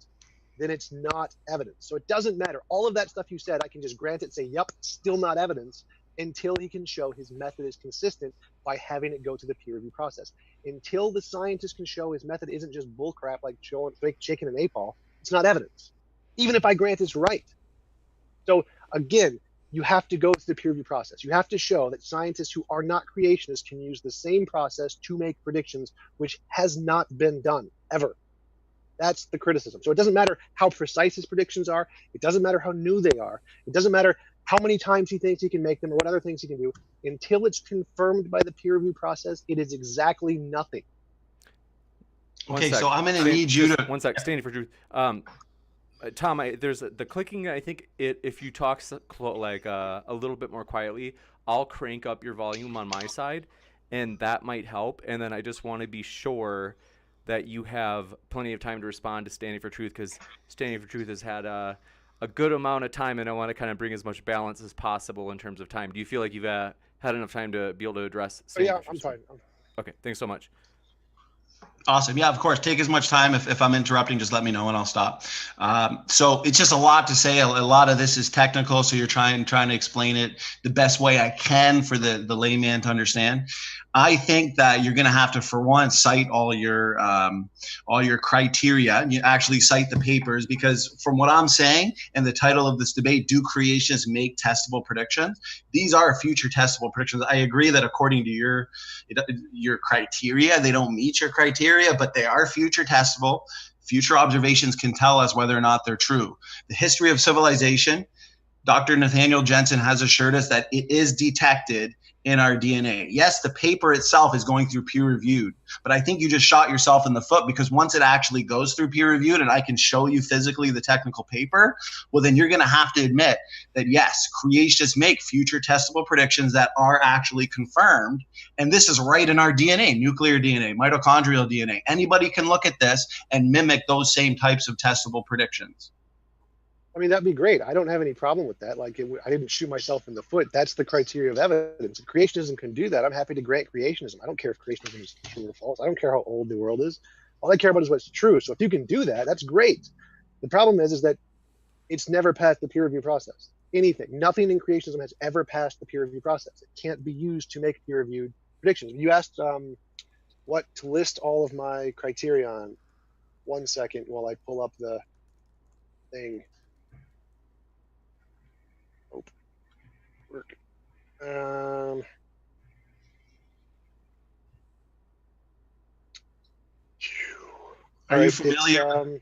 then it's not evidence. So it doesn't matter. All of that stuff you said, I can just grant it, say, yep, still not evidence, until he can show his method is consistent by having it go to the peer review process. Until the scientist can show his method isn't just bullcrap like shaking an 8-ball, it's not evidence, even if I grant it's right. So again, you have to go through the peer review process. You have to show that scientists who are not creationists can use the same process to make predictions, which has not been done ever. That's the criticism. So it doesn't matter how precise his predictions are. It doesn't matter how new they are. It doesn't matter how many times he thinks he can make them or what other things he can do. Until it's confirmed by the peer review process, it is exactly nothing. Okay, so I'm going to need you to... 1 sec, standing for truth. Tom, there's the clicking. I think if you talk like a little bit more quietly, I'll crank up your volume on my side, and that might help. And then I just want to be sure that you have plenty of time to respond to Standing for Truth, because Standing for Truth has had a good amount of time, and I want to kind of bring as much balance as possible in terms of time. Do you feel like you've had enough time to be able to address Standing for Truth? I'm fine. Okay, thanks so much. Awesome. Yeah, of course. Take as much time. If I'm interrupting, just let me know and I'll stop. So it's just a lot to say. A lot of this is technical, so you're trying to explain it the best way I can for the layman to understand. I think that you're going to have to, for one, cite all your criteria. You actually cite the papers, because from what I'm saying and the title of this debate, do creationists make testable predictions? These are future testable predictions. I agree that according to your criteria, they don't meet your criteria, but they are future testable. Future observations can tell us whether or not they're true. The history of civilization, Dr. Nathaniel Jensen has assured us that it is detected in our DNA. Yes, the paper itself is going through peer reviewed, but I think you just shot yourself in the foot, because once it actually goes through peer reviewed and I can show you physically the technical paper, well, then you're going to have to admit that yes, creationists make future testable predictions that are actually confirmed. And this is right in our DNA, nuclear DNA, mitochondrial DNA. Anybody can look at this and mimic those same types of testable predictions. I mean, that'd be great. I don't have any problem with that. Like, I didn't shoot myself in the foot. That's the criteria of evidence. If creationism can do that, I'm happy to grant creationism. I don't care if creationism is true or false. I don't care how old the world is. All I care about is what's true. So if you can do that, that's great. The problem is that it's never passed the peer review process. Nothing in creationism has ever passed the peer review process. It can't be used to make peer-reviewed predictions. You asked what to list all of my criteria on. 1 second while I pull up the thing. Oh, work. Are you familiar?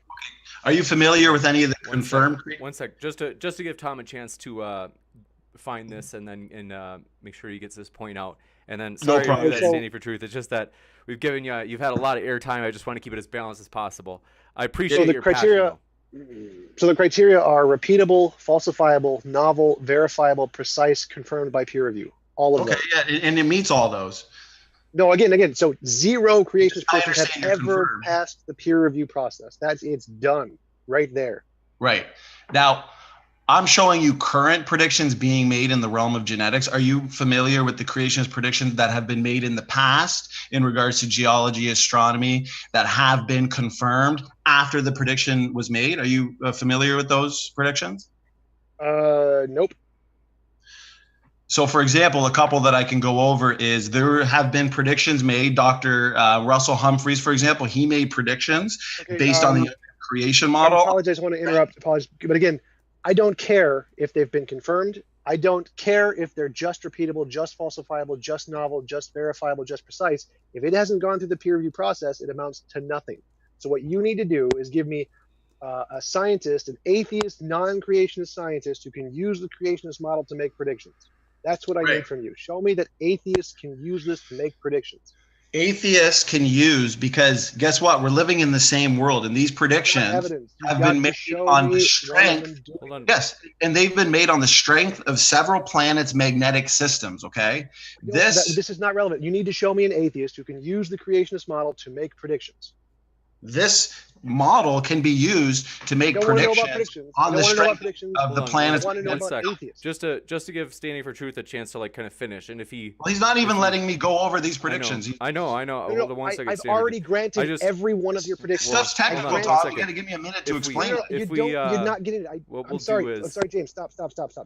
Are you familiar with any of the confirmed? One sec. Just to give Tom a chance to find this and then make sure he gets this point out. And then sorry to do that, Standing for Truth. It's just that we've given you've had a lot of airtime. I just want to keep it as balanced as possible. I appreciate your criteria. So the criteria are repeatable, falsifiable, novel, verifiable, precise, confirmed by peer review. All of those. Okay, yeah, and it meets all those. No, again. So 0 creationist persons have ever passed the peer review process. It's done right there. Right. Now, I'm showing you current predictions being made in the realm of genetics. Are you familiar with the creationist predictions that have been made in the past in regards to geology, astronomy, that have been confirmed after the prediction was made? Are you familiar with those predictions? Nope. So, for example, a couple that I can go over is there have been predictions made. Dr. Russell Humphreys, for example, he made predictions based on the creation model. I apologize. I want to interrupt. Apologize. But again, I don't care if they've been confirmed. I don't care if they're just repeatable, just falsifiable, just novel, just verifiable, just precise. If it hasn't gone through the peer review process, it amounts to nothing. So what you need to do is give me a scientist, an atheist, non-creationist scientist who can use the creationist model to make predictions. That's what I need from you. Show me that atheists can use this to make predictions. Atheists can use, because guess what? We're living in the same world, and these predictions have been made on the strength. Yes, and they've been made on the strength of several planets' magnetic systems. Okay, this is not relevant. You need to show me an atheist who can use the creationist model to make predictions. This model can be used to make predictions on the strength of the planets. Just to give Standing for Truth a chance to kind of finish, and if he he's not even letting me go over these predictions. I know. Hold on 1 second. I've already granted every one of your predictions. Stuff's technical, Todd. You got to give me a minute to explain it. You're not getting it. I'm sorry, James. Stop.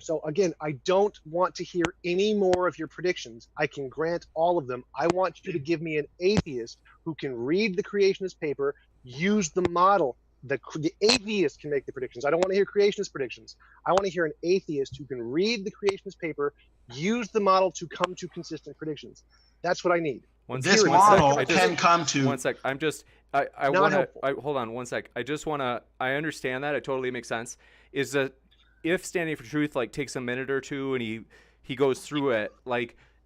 So again, I don't want to hear any more of your predictions. I can grant all of them. I want you to give me an atheist who can read the creationist paper, use the model. The atheist can make the predictions. I don't want to hear creationist predictions. I want to hear an atheist who can read the creationist paper, use the model to come to consistent predictions. That's what I need. This model can come to. 1 sec. I want to hold on 1 sec. I just want to. I understand that. It totally makes sense. Is that if Standing for Truth takes a minute or two and he goes through it,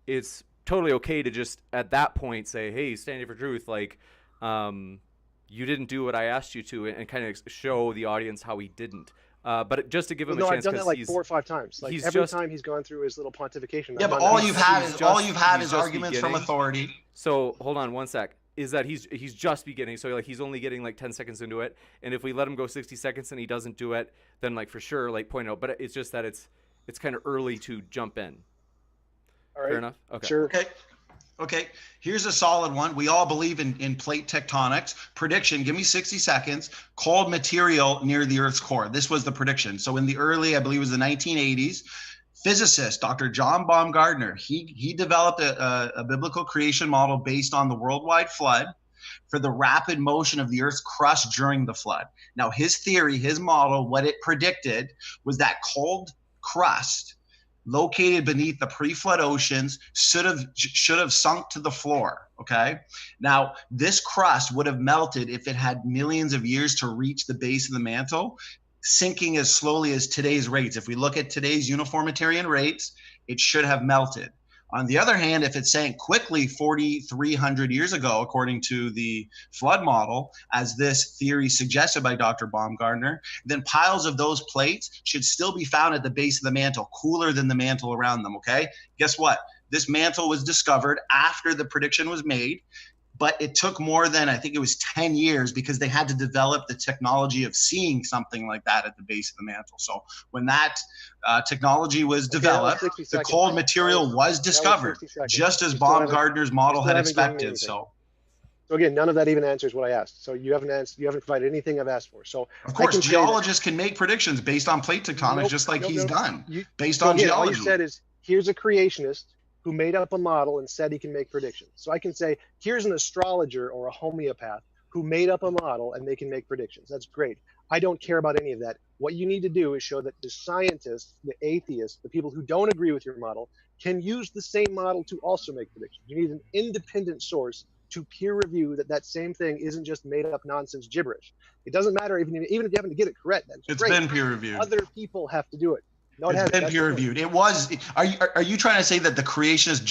it's totally okay to just at that point say, hey, Standing for Truth, you didn't do what I asked you to, and kind of show the audience how he didn't. But just to give him a chance, I've done that 4 or 5 times. Every time he's gone through his little pontification. Yeah, but all you've had is arguments from authority. So hold on 1 sec. Is that he's just beginning? So he's only getting 10 seconds into it, and if we let him go 60 seconds and he doesn't do it, then for sure point out. But it's just that it's kind of early to jump in. All right. Fair enough. Okay. Sure. Okay, here's a solid one. We all believe in plate tectonics. Prediction, give me 60 seconds. Cold material near the Earth's core. This was the prediction. So in the early, I believe it was the 1980s, physicist Dr. John Baumgartner, he developed a biblical creation model based on the worldwide flood for the rapid motion of the Earth's crust during the flood. Now, his theory, his model, what it predicted was that cold crust located beneath the pre-flood oceans should have sunk to the floor. Okay. Now, this crust would have melted if it had millions of years to reach the base of the mantle, sinking as slowly as today's rates. If we look at today's uniformitarian rates, it should have melted. On the other hand, if it sank quickly 4,300 years ago, according to the flood model, as this theory suggested by Dr. Baumgartner, then piles of those plates should still be found at the base of the mantle, cooler than the mantle around them, okay? Guess what? This mantle was discovered after the prediction was made, but it took more than, I think it was 10 years, because they had to develop the technology of seeing something like that at the base of the mantle. So when that technology was developed, the cold material was discovered, just as Baumgartner's model had expected. So again, none of that even answers what I asked. So you haven't provided anything I've asked for. So of course, geologists can make predictions based on plate tectonics, just like he's done, based on geology. All you said is, here's a creationist who made up a model and said he can make predictions. So I can say, here's an astrologer or a homeopath who made up a model and they can make predictions. That's great. I don't care about any of that. What you need to do is show that the scientists, the atheists, the people who don't agree with your model can use the same model to also make predictions. You need an independent source to peer review that same thing isn't just made up nonsense gibberish. It doesn't matter even if you happen to get it correct. That's It's great. been peer reviewed. Other people have to do it. No, it It's hasn't. been peer reviewed. It was. Are you trying to say that the creationist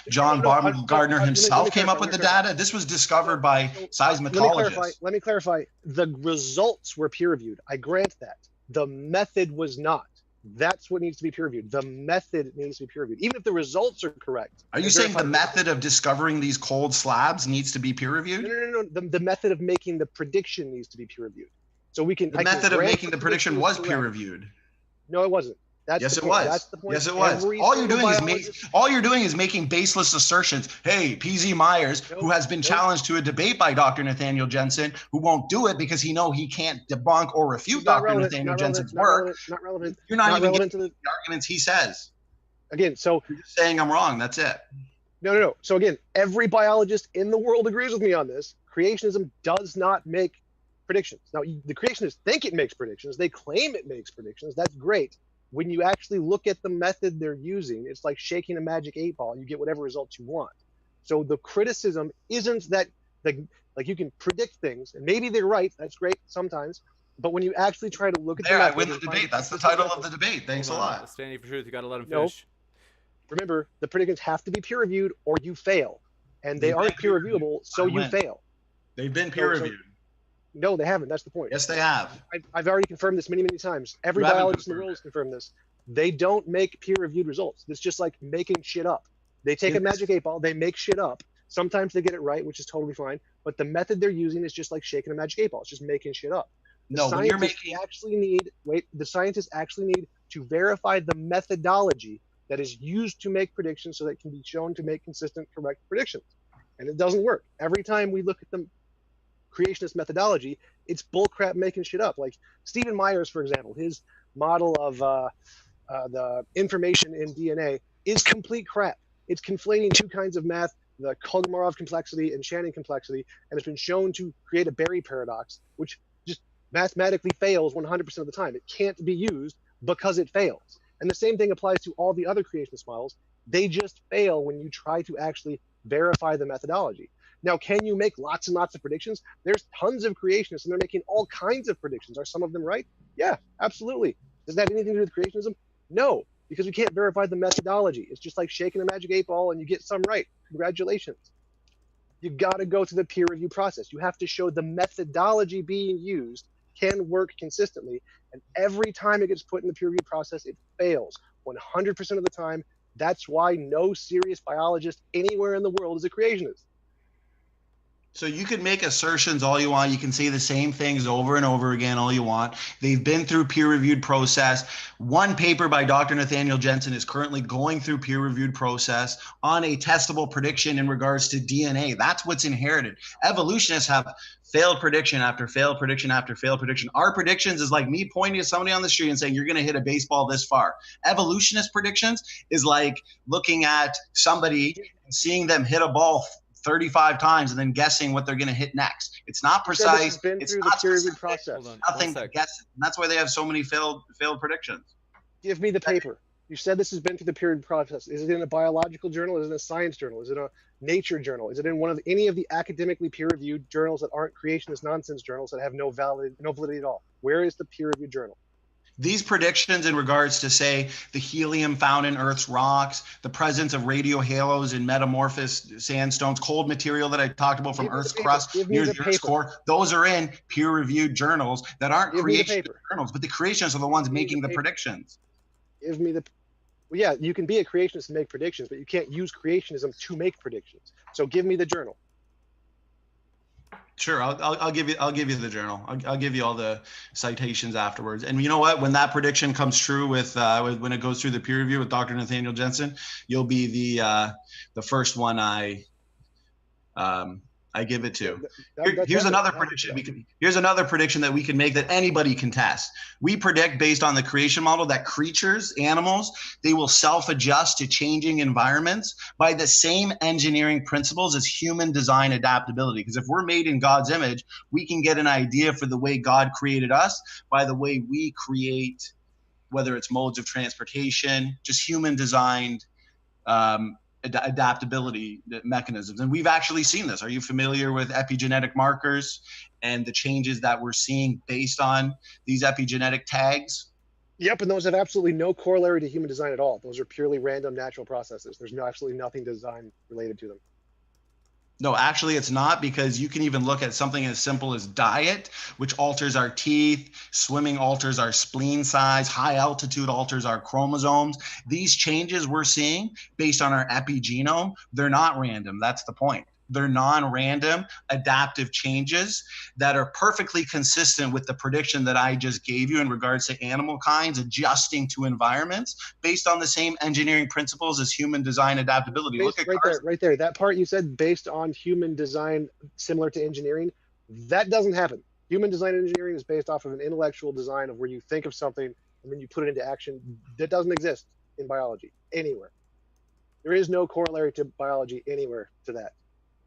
John Baumgartner himself came up with the data? This was discovered by seismologists. Let me clarify. The results were peer reviewed. I grant that. The method was not. That's what needs to be peer reviewed. The method needs to be peer reviewed, even if the results are correct. Are you saying the method of discovering these cold slabs needs to be peer reviewed? No. The method of making the prediction needs to be peer reviewed. So we can. The method of making the prediction was peer reviewed. No, it wasn't. Yes, it was. That's the point. Yes, it was. All you're doing is making baseless assertions. Hey, PZ Myers, who has been challenged to a debate by Dr. Nathaniel Jensen, who won't do it because he can't debunk or refute Dr. Nathaniel Jensen's work. Not relevant. You're not even getting the arguments he says. Again, so you're just saying I'm wrong. That's it. No. So again, every biologist in the world agrees with me on this. Creationism does not make predictions. Now, the creationists think it makes predictions. They claim it makes predictions. That's great. When you actually look at the method they're using, it's like shaking a magic 8-ball. You get whatever results you want. So the criticism isn't that like you can predict things, and maybe they're right. That's great sometimes. But when you actually try to look at I win the debate. That's the title of the debate. Thanks a lot. Standing for truth. You got to let him finish. Remember, the predictions have to be peer reviewed, or you fail, and they aren't peer reviewable, so you fail. They've been peer reviewed. No, they haven't. That's the point. Yes, they have. I've already confirmed this many times. Every biologist in the world has confirmed this. They don't make peer-reviewed results. It's just like making shit up. They take a magic 8-ball, they make shit up. Sometimes they get it right, which is totally fine. But the method they're using is just like shaking a magic 8-ball. It's just making shit up. The scientists actually need to verify the methodology that is used to make predictions so that it can be shown to make consistent, correct predictions. And it doesn't work. Every time we look at the creationist methodology, it's bullcrap making shit up. Like Stephen Myers, for example, his model of the information in DNA is complete crap. It's conflating two kinds of math, the Kolmogorov complexity and Shannon complexity, and it's been shown to create a Berry paradox, which just mathematically fails 100% of the time. It can't be used because it fails. And the same thing applies to all the other creationist models. They just fail when you try to actually verify the methodology. Now, can you make lots and lots of predictions? There's tons of creationists, and they're making all kinds of predictions. Are some of them right? Yeah, absolutely. Does that have anything to do with creationism? No, because we can't verify the methodology. It's just like shaking a magic 8-ball and you get some right. Congratulations. You got to go through the peer review process. You have to show the methodology being used can work consistently. And every time it gets put in the peer review process, it fails 100% of the time. That's why no serious biologist anywhere in the world is a creationist. So you can make assertions all you want. You can say the same things over and over again all you want. They've been through peer-reviewed process. One paper by Dr. Nathaniel Jensen is currently going through peer-reviewed process on a testable prediction in regards to DNA. That's what's inherited. Evolutionists have failed prediction after failed prediction after failed prediction. Our predictions is like me pointing at somebody on the street and saying, you're going to hit a baseball this far. Evolutionist predictions is like looking at somebody and seeing them hit a ball 35 times and then guessing what they're going to hit next. It's not precise. It's not specific. Process. Nothing to guess. And that's why they have so many failed predictions. Give me the paper. You said this has been through the peer review process. Is it in a biological journal? Is it in a science journal? Is it a nature journal? Is it in any of the academically peer-reviewed journals that aren't creationist nonsense journals that have no validity at all? Where is the peer-reviewed journal? These predictions in regards to, say, the helium found in Earth's rocks, the presence of radio halos in metamorphosed sandstones, cold material that I talked about from Earth's crust near the Earth's core, those are in peer-reviewed journals that aren't creationist journals, but the creationists are the ones making the predictions. Give me the... Well, yeah, you can be a creationist and make predictions, but you can't use creationism to make predictions. So give me the journal. Sure, I'll give you the journal. I'll give you all the citations afterwards. And you know what? When that prediction comes true with when it goes through the peer review with Dr. Nathaniel Jensen, you'll be the first one I I give it to. That's Here's evident. another prediction. Here's another prediction that we can make that anybody can test. We predict based on the creation model that creatures, animals, they will self-adjust to changing environments by the same engineering principles as human design adaptability. Because if we're made in God's image, we can get an idea for the way God created us by the way we create, whether it's modes of transportation, just human designed adaptability mechanisms. And we've actually seen this. Are you familiar with epigenetic markers and the changes that we're seeing based on these epigenetic tags? Yep, and those have absolutely no corollary to human design at all. Those are purely random natural processes. There's absolutely nothing design related to them. No, actually it's not, because you can even look at something as simple as diet, which alters our teeth, swimming alters our spleen size, high altitude alters our chromosomes. These changes we're seeing based on our epigenome, they're not random. That's the point. They're non-random adaptive changes that are perfectly consistent with the prediction that I just gave you in regards to animal kinds adjusting to environments based on the same engineering principles as human design adaptability. Look at right there. That part you said based on human design similar to engineering, that doesn't happen. Human design engineering is based off of an intellectual design of where you think of something and then you put it into action. That doesn't exist in biology anywhere. There is no corollary to biology anywhere to that.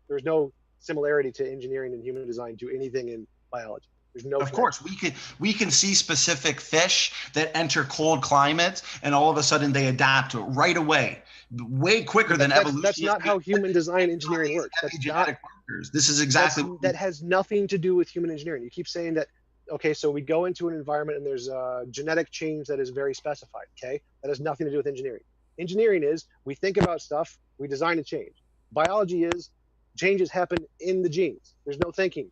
There's no similarity to engineering and human design to anything in biology. There's no. Of course, we can see specific fish that enter cold climates, and all of a sudden they adapt to it right away, way quicker than evolution. That's not how human design engineering works. That's not markers. This is exactly that has nothing to do with human engineering. You keep saying that. Okay, so we go into an environment and there's a genetic change that is very specified. Okay, that has nothing to do with engineering. Engineering is we think about stuff, we design a change. Biology is changes happen in the genes. There's no thinking.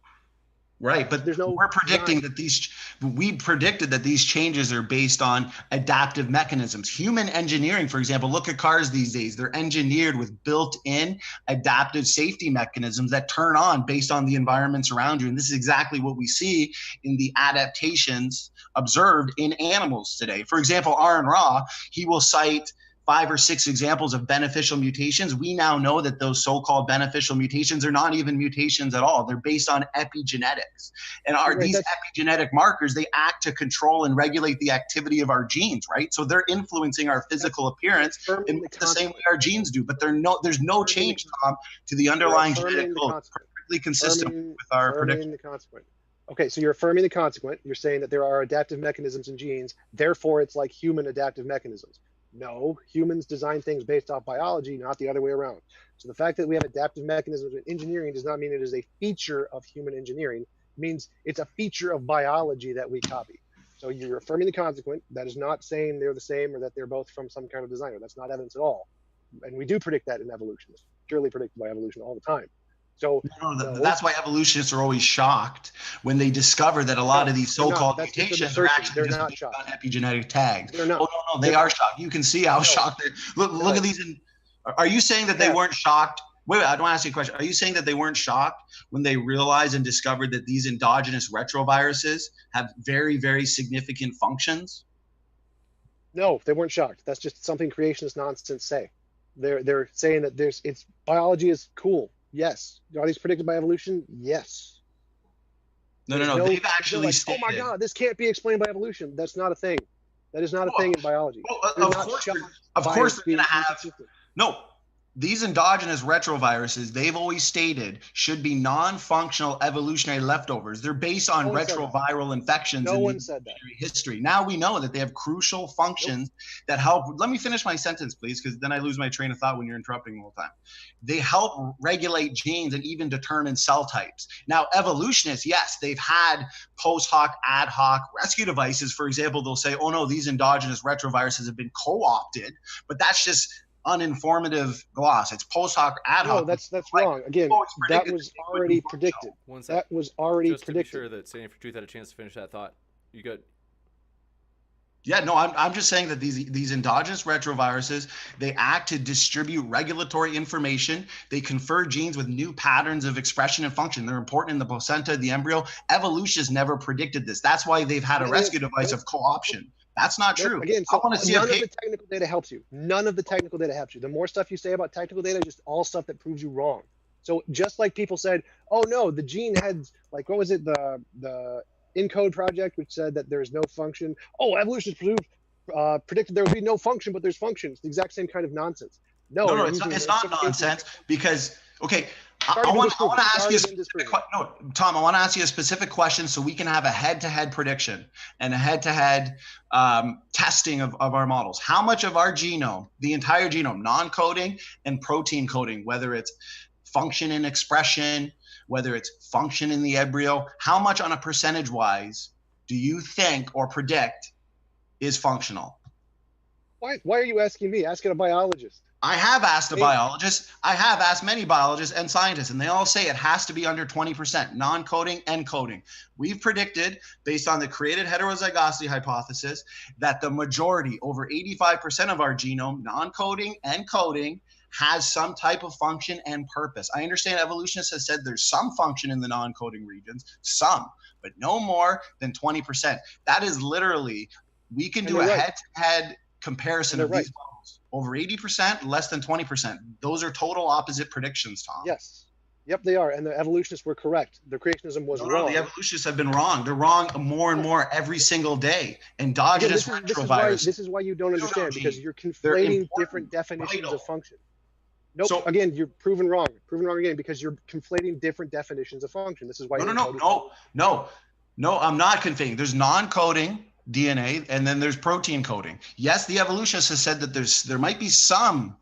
Right, but we're predicting that we predicted that these changes are based on adaptive mechanisms. Human engineering, for example, look at cars these days. They're engineered with built-in adaptive safety mechanisms that turn on based on the environments around you. And this is exactly what we see in the adaptations observed in animals today. For example, Aaron Ra, he will cite 5 or 6 examples of beneficial mutations. We now know that those so-called beneficial mutations are not even mutations at all. They're based on epigenetics. And these epigenetic markers, they act to control and regulate the activity of our genes, right? So they're influencing our physical appearance in the same way our genes do. But there's no change, Tom, to the underlying genetic code. Perfectly consistent with our prediction. Okay, so you're affirming the consequent. You're saying that there are adaptive mechanisms in genes. Therefore, it's like human adaptive mechanisms. No, humans design things based off biology, not the other way around. So the fact that we have adaptive mechanisms in engineering does not mean it is a feature of human engineering. It means it's a feature of biology that we copy. So you're affirming the consequent. That is not saying they're the same or that they're both from some kind of designer. That's not evidence at all. And we do predict that in evolution. It's purely predicted by evolution all the time. So that's why evolutionists are always shocked when they discover that a lot of these so-called mutations are actually just based on epigenetic tags. They're not. Oh no, they are shocked. You can see how shocked they are. Look at these. Are you saying that they weren't shocked? Wait, I don't ask you a question. Are you saying that they weren't shocked when they realized and discovered that these endogenous retroviruses have very, very significant functions? No, they weren't shocked. That's just something creationist nonsense say. They're saying that biology is cool. Yes. Are these predicted by evolution? Yes. No. They've actually stated, oh my God, this can't be explained by evolution. That's not a thing. That is not a thing in biology. Well, of course they're going to have. No, these endogenous retroviruses, they've always stated, should be non-functional evolutionary leftovers. They're based on retroviral infections in history. Now we know that they have crucial functions that help. Let me finish my sentence, please, because then I lose my train of thought when you're interrupting the whole time. They help regulate genes and even determine cell types. Now, evolutionists, yes, they've had post hoc, ad hoc rescue devices. For example, they'll say, oh no, these endogenous retroviruses have been co-opted, but that's just uninformative gloss. It's post hoc, ad hoc. No, that's wrong. Again, that was already predicted. That was already just predicted. Just to be sure that Standing for Truth had a chance to finish that thought. You good? Yeah, no, I'm just saying that these endogenous retroviruses, they act to distribute regulatory information. They confer genes with new patterns of expression and function. They're important in the placenta, the embryo. Evolution has never predicted this. That's why they've had a rescue device of co-option. That's not true. Again, so none of the technical data helps you. None of the technical data helps you. The more stuff you say about technical data, just all stuff that proves you wrong. So just like people said, oh no, the gene had, like, what was it, the ENCODE project, which said that there's no function. Oh, evolutionists predicted there would be no function, but there's function. It's the exact same kind of nonsense. No, No, it's not nonsense, because, okay, I want to ask you a specific question. No, Tom, I want to ask you a specific question so we can have a head-to-head prediction and a head-to-head testing of our models. How much of our genome, the entire genome, non-coding and protein coding, whether it's function in expression, whether it's function in the embryo, how much on a percentage-wise do you think or predict is functional? Why are you asking me? Ask a biologist. I have asked a biologist. I have asked many biologists and scientists, and they all say it has to be under 20%, non-coding and coding. We've predicted, based on the created heterozygosity hypothesis, that the majority, over 85% of our genome, non-coding and coding, has some type of function and purpose. I understand evolutionists have said there's some function in the non-coding regions, some, but no more than 20%. That is literally, we can do a head-to-head comparison of these models. Over 80%, less than 20%. Those are total opposite predictions, Tom. Yes. Yep, they are. And the evolutionists were correct. The creationism was wrong. No, the evolutionists have been wrong. They're wrong more and more every single day. Endogenous retrovirus. This is why you don't understand, because you're conflating different definitions of function. Nope. So, again, you're proven wrong. Proven wrong again, because you're conflating different definitions of function. This is why. No, I'm not conflating. There's non-coding DNA, and then there's protein coding. Yes, the evolutionist has said that there might be some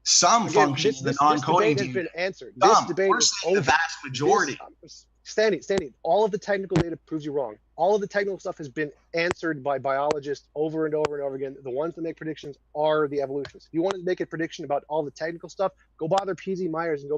function in the non-coding DNA. This debate has been answered. This debate is over. The vast majority. Standing. All of the technical data proves you wrong. All of the technical stuff has been answered by biologists over and over and over again. The ones that make predictions are the evolutionists. If you want to make a prediction about all the technical stuff, go bother P.Z. Myers and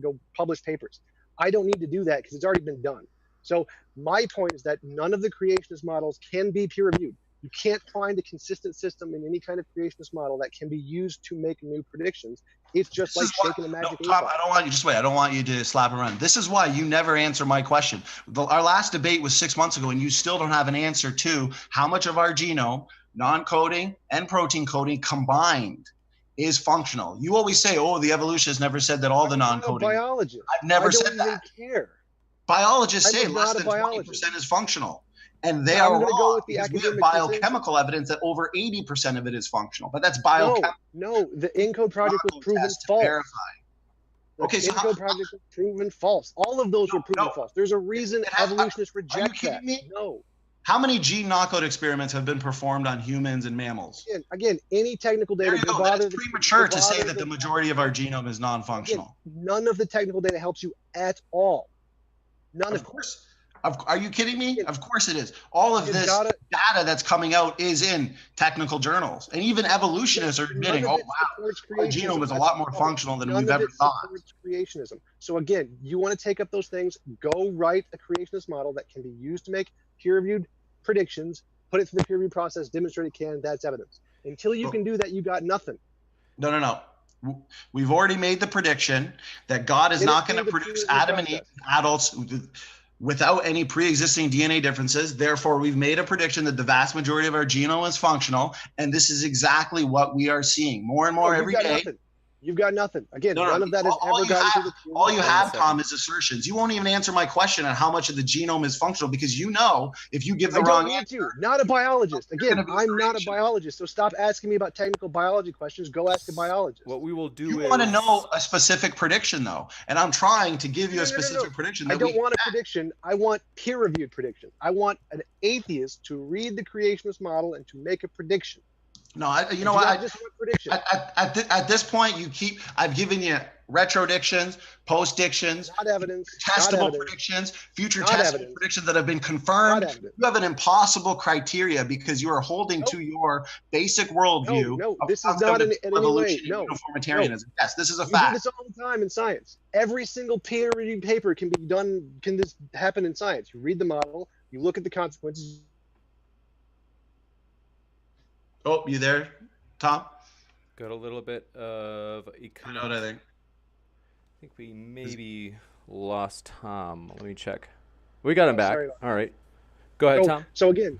go publish papers. I don't need to do that because it's already been done. So my point is that none of the creationist models can be peer-reviewed. You can't find a consistent system in any kind of creationist model that can be used to make new predictions. It's just like shaking a magic eight ball. I don't want you, just wait. I don't want you to slap around. This is why you never answer my question. Our last debate was 6 months ago, and you still don't have an answer to how much of our genome, non-coding and protein coding combined, is functional. You always say, oh, the evolutionists never said that all the non-coding. Biologist. I've never said that. I don't even care. Biologists say less than 20% is functional. And they are wrong, go with the because we have biochemical evidence that over 80% of it is functional. But that's biochemical. No, the ENCODE project was proven false. The ENCODE project was proven false. All of those were proven false. There's a reason evolutionists reject that. No. How many gene knockout experiments have been performed on humans and mammals? Again, any technical data. It's premature to say that the majority of our genome is non-functional. None of the technical data helps you at all. None of course. Are you kidding me? Of course it is. All of this data that's coming out is in technical journals. And even evolutionists are admitting, oh, wow, our genome is a lot more functional than we've ever thought. Creationism. So again, you want to take up those things, go write a creationist model that can be used to make peer-reviewed predictions, put it through the peer-review process, demonstrate it can, that's evidence. Until you can do that, you got nothing. No. We've already made the prediction that God is not going to produce Adam and Eve adults without any pre-existing DNA differences. Therefore, we've made a prediction that the vast majority of our genome is functional, and this is exactly what we are seeing more and more every day. You've got nothing. Again, none of that has ever gotten to the. All you have, Tom, is assertions. You won't even answer my question on how much of the genome is functional, because you know if you give the wrong answer. Not a biologist. Again, I'm not a biologist, so stop asking me about technical biology questions. Go ask a biologist. What we will do is. You want to know a specific prediction, though, and I'm trying to give you a specific prediction. I don't want a prediction. I want peer-reviewed prediction. I want an atheist to read the creationist model and to make a prediction. No, you know what? At this point, I've given you retrodictions, postdictions, not evidence, testable predictions, future testable predictions that have been confirmed. You have an impossible criteria because you are holding to your basic worldview. No, this is not in any way. No, uniformitarianism. Yes, this is a We fact. do this all the time in science. Every single peer-reviewed paper can be done. Can this happen in science? You read the model, you look at the consequences. Oh, you there, Tom? Got a little bit of I know what I think. I think we maybe lost Tom. Let me check. We got him back. All right. Go ahead, Tom. So again,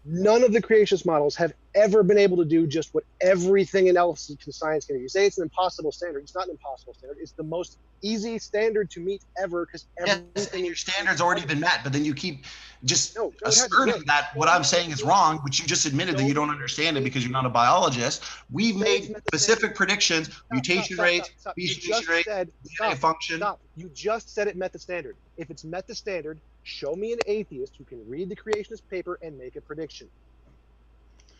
none of the creationist models have ever been able to do just what everything else in science can do. You say it's an impossible standard. It's not an impossible standard. It's the most easy standard to meet ever, because everything. Your standard's already been met, but then you keep just No, asserting that what I'm saying is wrong, which you just admitted that you don't understand it because you're not a biologist. We've made specific predictions, mutation rates, speciation rate, DNA function. Stop. You just said it met the standard. If it's met the standard, show me an atheist who can read the creationist paper and make a prediction.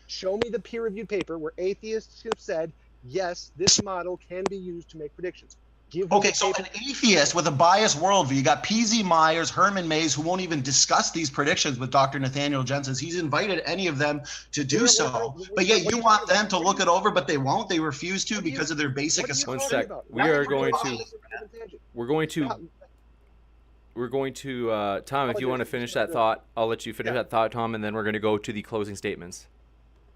Show me the peer-reviewed paper where atheists have said, yes, this model can be used to make predictions. Okay, so an atheist with a biased worldview, you got P.Z. Myers, Herman Mays, who won't even discuss these predictions with Dr. Nathaniel Jensen. He's invited any of them to do so, but yet you want them to look it over, but they won't. They refuse to because of their basic assumptions. 1 sec. We're going to Tom, if you want to finish that thought, I'll let you finish that thought, Tom, and then we're going to go to the closing statements.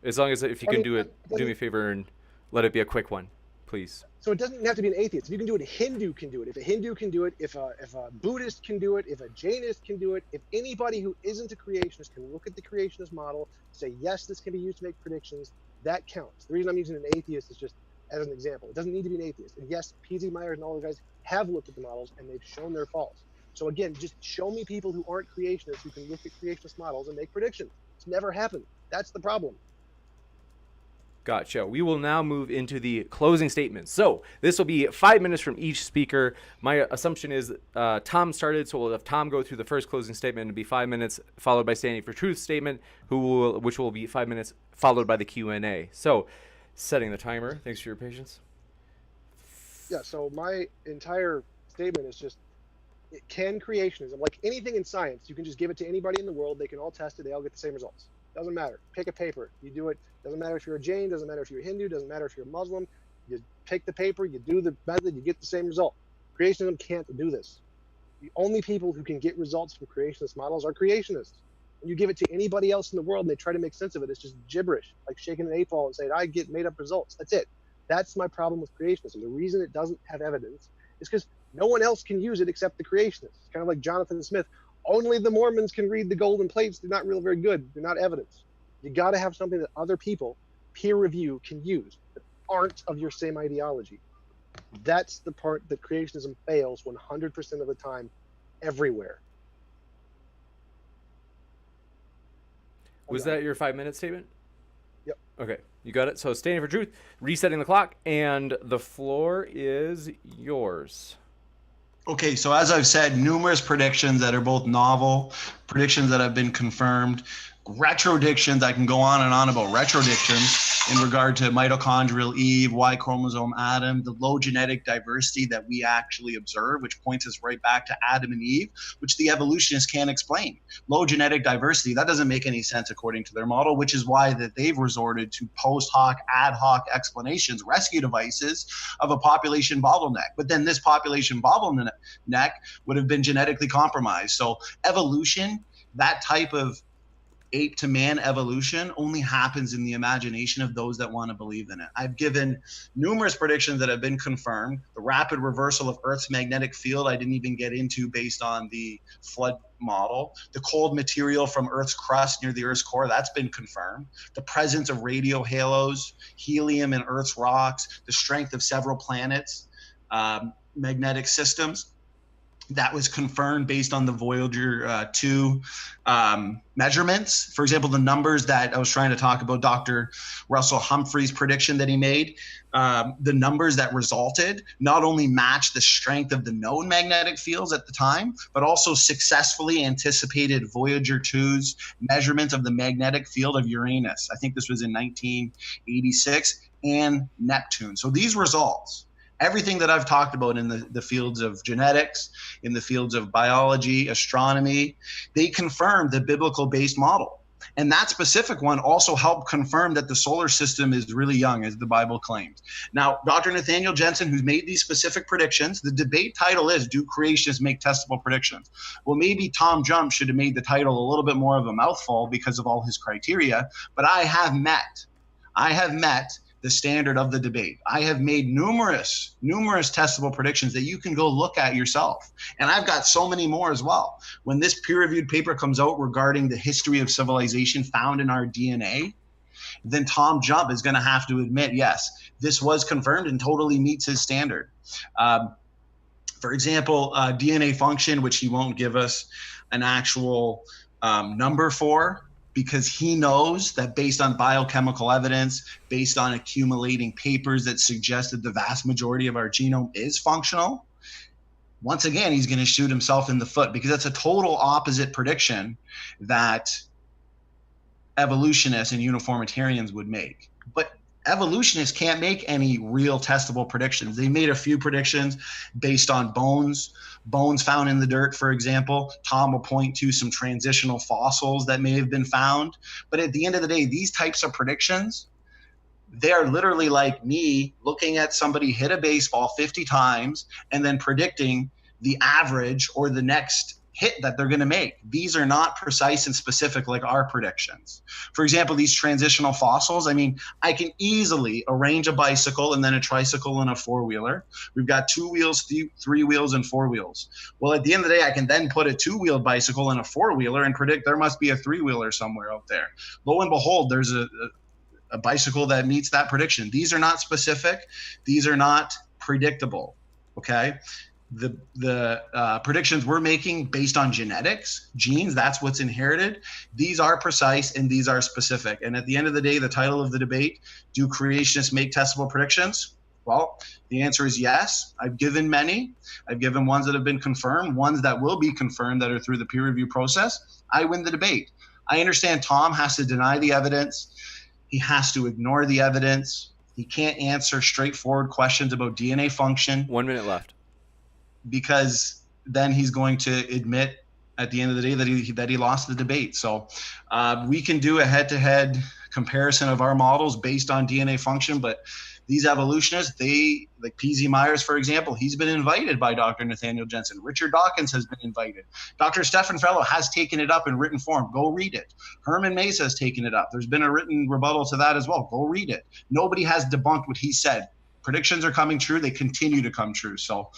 As long as if you can do it, do me a favor and let it be a quick one, please. So it doesn't have to be an atheist. If you can do it, a Hindu can do it. If a Hindu can do it, if a Buddhist can do it, if a Jainist can do it, if anybody who isn't a creationist can look at the creationist model, say, yes, this can be used to make predictions, that counts. The reason I'm using an atheist is just as an example. It doesn't need to be an atheist. And yes, P.Z. Myers and all the guys have looked at the models and they've shown their faults. So again, just show me people who aren't creationists who can look at creationist models and make predictions. It's never happened. That's the problem. Gotcha. We will now move into the closing statements. So this will be 5 minutes from each speaker. My assumption is Tom started, so we'll have Tom go through the first closing statement. It'll be 5 minutes, followed by Standing for Truth statement, which will be 5 minutes, followed by the Q&A. So setting the timer. Thanks for your patience. Yeah, so my entire statement is just, can creationism, like anything in science, you can just give it to anybody in the world, they can all test it, they all get the same results. Doesn't matter. Pick a paper. You do it. Doesn't matter if you're a Jain. Doesn't matter if you're a Hindu. Doesn't matter if you're a Muslim. You pick the paper. You do the method. You get the same result. Creationism can't do this. The only people who can get results from creationist models are creationists. When you give it to anybody else in the world and they try to make sense of it, it's just gibberish, like shaking an 8-ball and saying, I get made up results. That's it. That's my problem with creationism. The reason it doesn't have evidence is because no one else can use it except the creationists. It's kind of like Jonathan Smith. Only the Mormons can read the golden plates. They're not very good. They're not evidence. You got to have something that other people, peer review, can use that aren't of your same ideology. That's the part that creationism fails 100% of the time, everywhere. Was that your 5-minute statement? Yep. Okay, you got it. So Standing for Truth, resetting the clock, and the floor is yours. Okay, so as I've said, numerous predictions that are both novel, predictions that have been confirmed, retrodictions. I can go on and on about retrodictions in regard to mitochondrial Eve, Y chromosome Adam, the low genetic diversity that we actually observe, which points us right back to Adam and Eve, which the evolutionists can't explain. Low genetic diversity, that doesn't make any sense according to their model, which is why that they've resorted to post hoc, ad hoc explanations, rescue devices of a population bottleneck. But then this population bottleneck would have been genetically compromised. So evolution, that type of ape to man evolution, only happens in the imagination of those that want to believe in it. I've given numerous predictions that have been confirmed. The rapid reversal of Earth's magnetic field, I didn't even get into based on the flood model. The cold material from Earth's crust near the Earth's core, that's been confirmed. The presence of radio halos, helium in Earth's rocks, the strength of several planets, magnetic systems. That was confirmed based on the Voyager 2 measurements. For example, the numbers that I was trying to talk about, Dr. Russell Humphrey's prediction that he made, the numbers that resulted not only matched the strength of the known magnetic fields at the time, but also successfully anticipated Voyager 2's measurement of the magnetic field of Uranus. I think this was in 1986, and Neptune. So these results, everything that I've talked about in the fields of genetics, in the fields of biology, astronomy, they confirm the biblical-based model. And that specific one also helped confirm that the solar system is really young, as the Bible claims. Now, Dr. Nathaniel Jensen, who's made these specific predictions, the debate title is, do creationists make testable predictions? Well, maybe TJump should have made the title a little bit more of a mouthful because of all his criteria, but I have met the standard of the debate. I have made numerous testable predictions that you can go look at yourself. And I've got so many more as well. When this peer-reviewed paper comes out regarding the history of civilization found in our DNA, then TJump is going to have to admit, yes, this was confirmed and totally meets his standard. For example, DNA function, which he won't give us an actual number for, because he knows that based on biochemical evidence, based on accumulating papers that suggest that the vast majority of our genome is functional, once again, he's going to shoot himself in the foot, because that's a total opposite prediction that evolutionists and uniformitarians would make. But evolutionists can't make any real testable predictions. They made a few predictions based on bones found in the dirt, for example. Tom will point to some transitional fossils that may have been found. But at the end of the day, these types of predictions, they are literally like me looking at somebody hit a baseball 50 times and then predicting the average or the next hit that they're going to make. These are not precise and specific like our predictions. For example, these transitional fossils, I mean, I can easily arrange a bicycle and then a tricycle and a four-wheeler. We've got 2 wheels, 3 wheels, and 4 wheels. Well, at the end of the day, I can then put a 2-wheeled bicycle and a 4-wheeler and predict there must be a 3-wheeler somewhere out there. Lo and behold, there's a bicycle that meets that prediction. These are not specific. These are not predictable, okay? The predictions we're making based on genetics, genes, that's what's inherited. These are precise and these are specific. And at the end of the day, the title of the debate, do creationists make testable predictions? Well, the answer is yes. I've given many. I've given ones that have been confirmed, ones that will be confirmed that are through the peer review process. I win the debate. I understand Tom has to deny the evidence. He has to ignore the evidence. He can't answer straightforward questions about DNA function. 1 minute left. Because then he's going to admit at the end of the day that he lost the debate. So we can do a head-to-head comparison of our models based on DNA function, but these evolutionists, like P.Z. Myers, for example, he's been invited by Dr. Nathaniel Jensen. Richard Dawkins has been invited. Dr. Stefan Fellow has taken it up in written form. Go read it. Herman Mesa has taken it up. There's been a written rebuttal to that as well. Go read it. Nobody has debunked what he said. Predictions are coming true. They continue to come true. So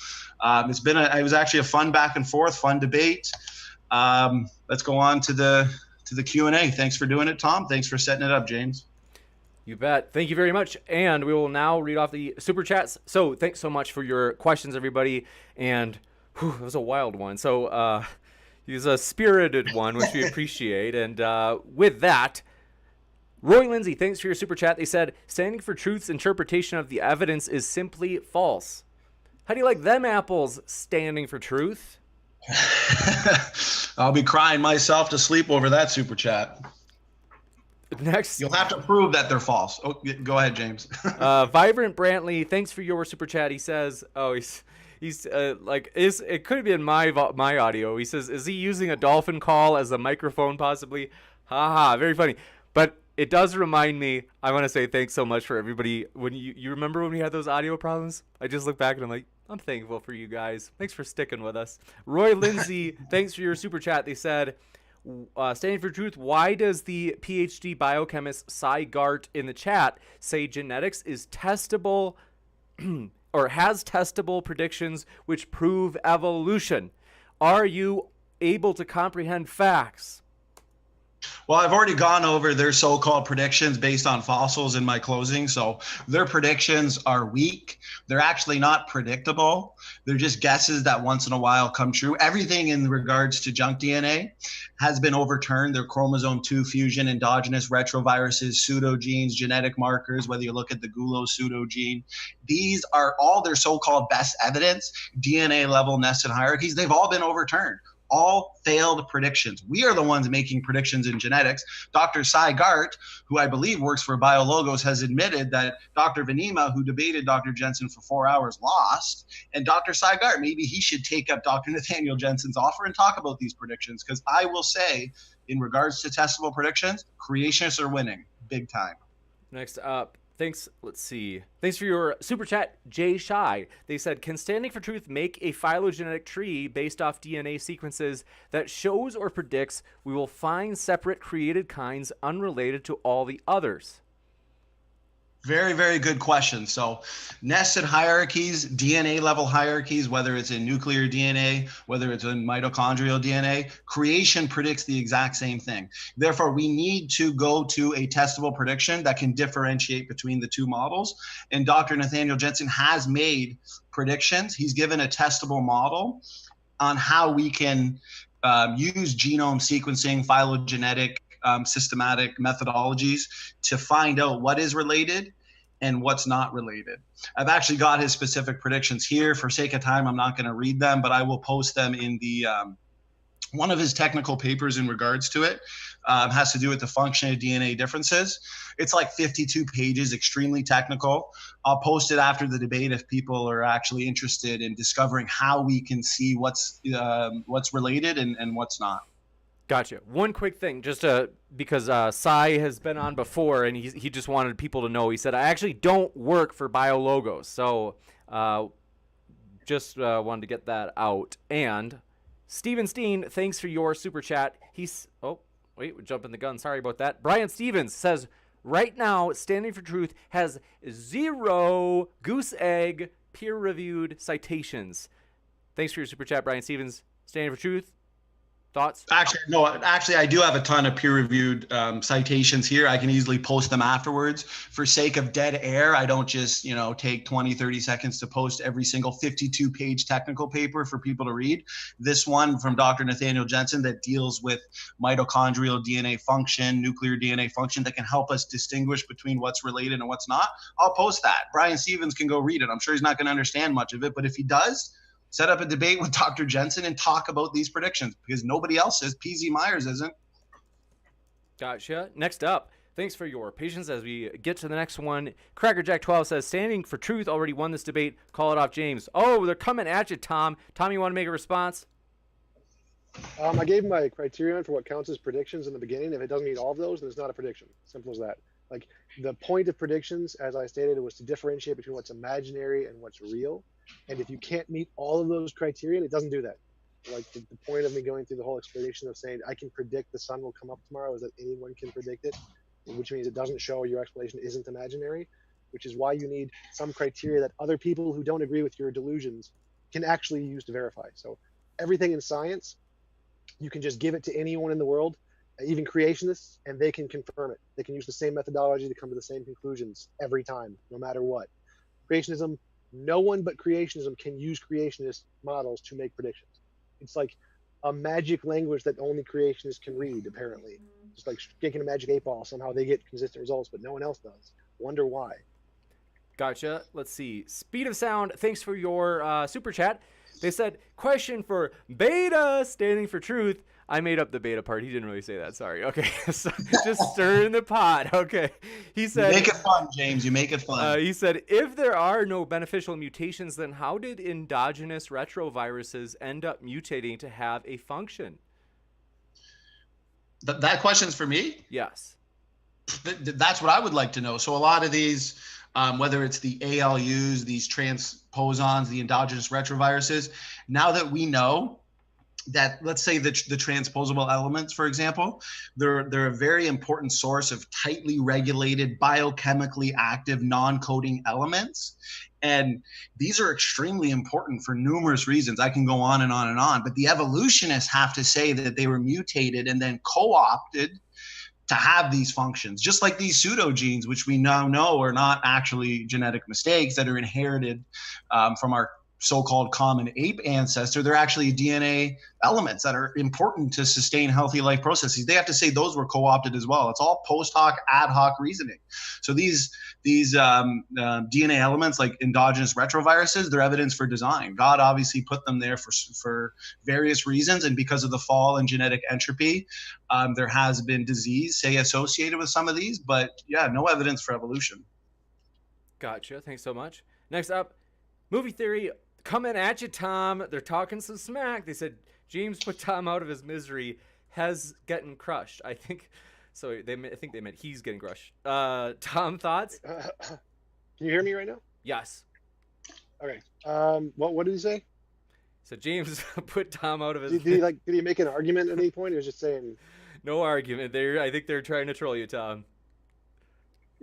it was actually a fun back and forth, fun debate. Let's go on to the Q&A. Thanks for doing it, Tom. Thanks for setting it up, James. You bet. Thank you very much. And we will now read off the super chats. So thanks so much for your questions, everybody. And it was a wild one. So it was a spirited one, which we appreciate. And with that, Roy Lindsay, thanks for your super chat. They said, standing for truth's interpretation of the evidence is simply false. How do you like them apples standing for truth? I'll be crying myself to sleep over that super chat. Next, you'll have to prove that they're false. Oh, go ahead, James. Vibrant Brantley, thanks for your super chat. He says, it could have been my audio. He says, is he using a dolphin call as a microphone possibly? Haha, very funny. But it does remind me, I want to say thanks so much for everybody. When you remember when we had those audio problems? I just look back and I'm like, I'm thankful for you guys. Thanks for sticking with us. Roy Lindsay, thanks for your super chat. They said, standing for truth, why does the PhD biochemist Cy Gart in the chat say genetics is testable or has testable predictions which prove evolution? Are you able to comprehend facts? Well, I've already gone over their so-called predictions based on fossils in my closing. So their predictions are weak. They're actually not predictable. They're just guesses that once in a while come true. Everything in regards to junk DNA has been overturned. Their chromosome 2 fusion, endogenous retroviruses, pseudogenes, genetic markers, whether you look at the gulo pseudogene. These are all their so-called best evidence, DNA level nested hierarchies. They've all been overturned. All failed predictions. We are the ones making predictions in genetics. Dr. Cy Gart, who I believe works for BioLogos, has admitted that Dr. Vanima, who debated Dr. Jensen for 4 hours, lost. And Dr. Cy Gart, maybe he should take up Dr. Nathaniel Jensen's offer and talk about these predictions. Because I will say, in regards to testable predictions, creationists are winning big time. Next up. Thanks. Let's see. Thanks for your super chat, Jay Shy. They said, can Standing for Truth make a phylogenetic tree based off DNA sequences that shows or predicts we will find separate created kinds unrelated to all the others? Very, very good question. So nested hierarchies, DNA level hierarchies, whether it's in nuclear DNA, whether it's in mitochondrial DNA, creation predicts the exact same thing. Therefore, we need to go to a testable prediction that can differentiate between the two models. And Dr. Nathaniel Jensen has made predictions. He's given a testable model on how we can use genome sequencing, phylogenetic, systematic methodologies to find out what is related and what's not related. I've actually got his specific predictions here. For sake of time, I'm not going to read them, but I will post them in the one of his technical papers in regards to it. Has to do with the function of DNA differences. It's like 52 pages, extremely technical. I'll post it after the debate if people are actually interested in discovering how we can see what's related and what's not. Gotcha. One quick thing, just because Sai has been on before, and he just wanted people to know. He said, I actually don't work for BioLogos, so just wanted to get that out. And Steven Steen, thanks for your super chat. Oh, wait, we're jumping the gun. Sorry about that. Brian Stevens says, right now, Standing for Truth has 0 goose egg peer-reviewed citations. Thanks for your super chat, Brian Stevens. Standing for Truth. Thoughts? Actually, I do have a ton of peer-reviewed citations here. I can easily post them afterwards. For sake of dead air, I don't just, take 20, 30 seconds to post every single 52-page technical paper for people to read. This one from Dr. Nathaniel Jensen that deals with mitochondrial DNA function, nuclear DNA function, that can help us distinguish between what's related and what's not. I'll post that. Brian Stevens can go read it. I'm sure he's not going to understand much of it, but if he does, set up a debate with Dr. Jensen and talk about these predictions, because nobody else is. PZ Myers isn't. Gotcha. Next up, thanks for your patience as we get to the next one. Crackerjack12 says, Standing for Truth already won this debate. Call it off, James. Oh, they're coming at you, Tom. Tom, you want to make a response? I gave my criterion for what counts as predictions in the beginning. If it doesn't meet all of those, then it's not a prediction. Simple as that. Like, the point of predictions, as I stated, was to differentiate between what's imaginary and what's real. And if you can't meet all of those criteria, it doesn't do that. Like, the point of me going through the whole explanation of saying I can predict the sun will come up tomorrow is that anyone can predict it, which means it doesn't show your explanation isn't imaginary, which is why you need some criteria that other people who don't agree with your delusions can actually use to verify. So everything in science, you can just give it to anyone in the world, even creationists, and they can confirm it. They can use the same methodology to come to the same conclusions every time, no matter what. Creationism, no one but creationism can use creationist models to make predictions. It's like a magic language that only creationists can read, apparently. Just like shaking a magic 8-ball, somehow they get consistent results, but no one else does. Wonder why. Gotcha. Let's see. Speed of Sound, thanks for your super chat. They said, question for Beta, Standing for Truth. I made up the beta part. He didn't really say that. Sorry. Okay. So just stir in the pot. Okay. He said, you make it fun, James. You make it fun. He said, if there are no beneficial mutations, then how did endogenous retroviruses end up mutating to have a function? That question's for me? Yes. That's what I would like to know. So a lot of these, whether it's the ALUs, these transposons, the endogenous retroviruses, now that we know that, let's say the transposable elements, for example, they're a very important source of tightly regulated, biochemically active, non-coding elements. And these are extremely important for numerous reasons. I can go on and on and on, but the evolutionists have to say that they were mutated and then co-opted to have these functions, just like these pseudogenes, which we now know are not actually genetic mistakes that are inherited from our so-called common ape ancestor. They're actually DNA elements that are important to sustain healthy life processes. They have to say those were co-opted as well. It's all post hoc, ad hoc reasoning. So these DNA elements, like endogenous retroviruses, they're evidence for design. God obviously put them there for various reasons, and because of the fall in genetic entropy, there has been disease, say, associated with some of these, but yeah, no evidence for evolution. Gotcha. Thanks so much. Next up, Movie Theory. Coming at you, Tom. They're talking some smack. They said James put Tom out of his misery. Has getting crushed. I think so. I think they meant he's getting crushed. Tom, thoughts? Can you hear me right now? Yes. Okay. What did he say? So James put Tom out of his. Did he make an argument at any point? He was just saying. No argument. I think they're trying to troll you, Tom.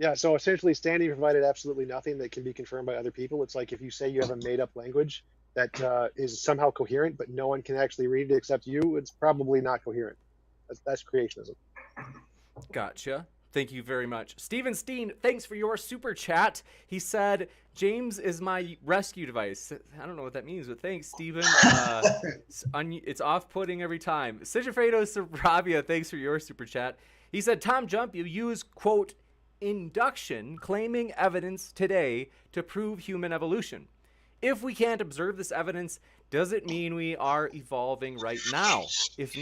Yeah, so essentially standing provided absolutely nothing that can be confirmed by other people. It's like if you say you have a made up language that is somehow coherent, but no one can actually read it except you, it's probably not coherent. That's creationism. Gotcha. Thank you very much. Steven Steen, thanks for your super chat. He said, James is my rescue device. I don't know what that means, but thanks, Steven. It's off-putting every time. Sigifredo Sarabia, thanks for your super chat. He said, TJump, you use, quote, induction, claiming evidence today to prove human evolution. If we can't observe this evidence, does it mean we are evolving right now? If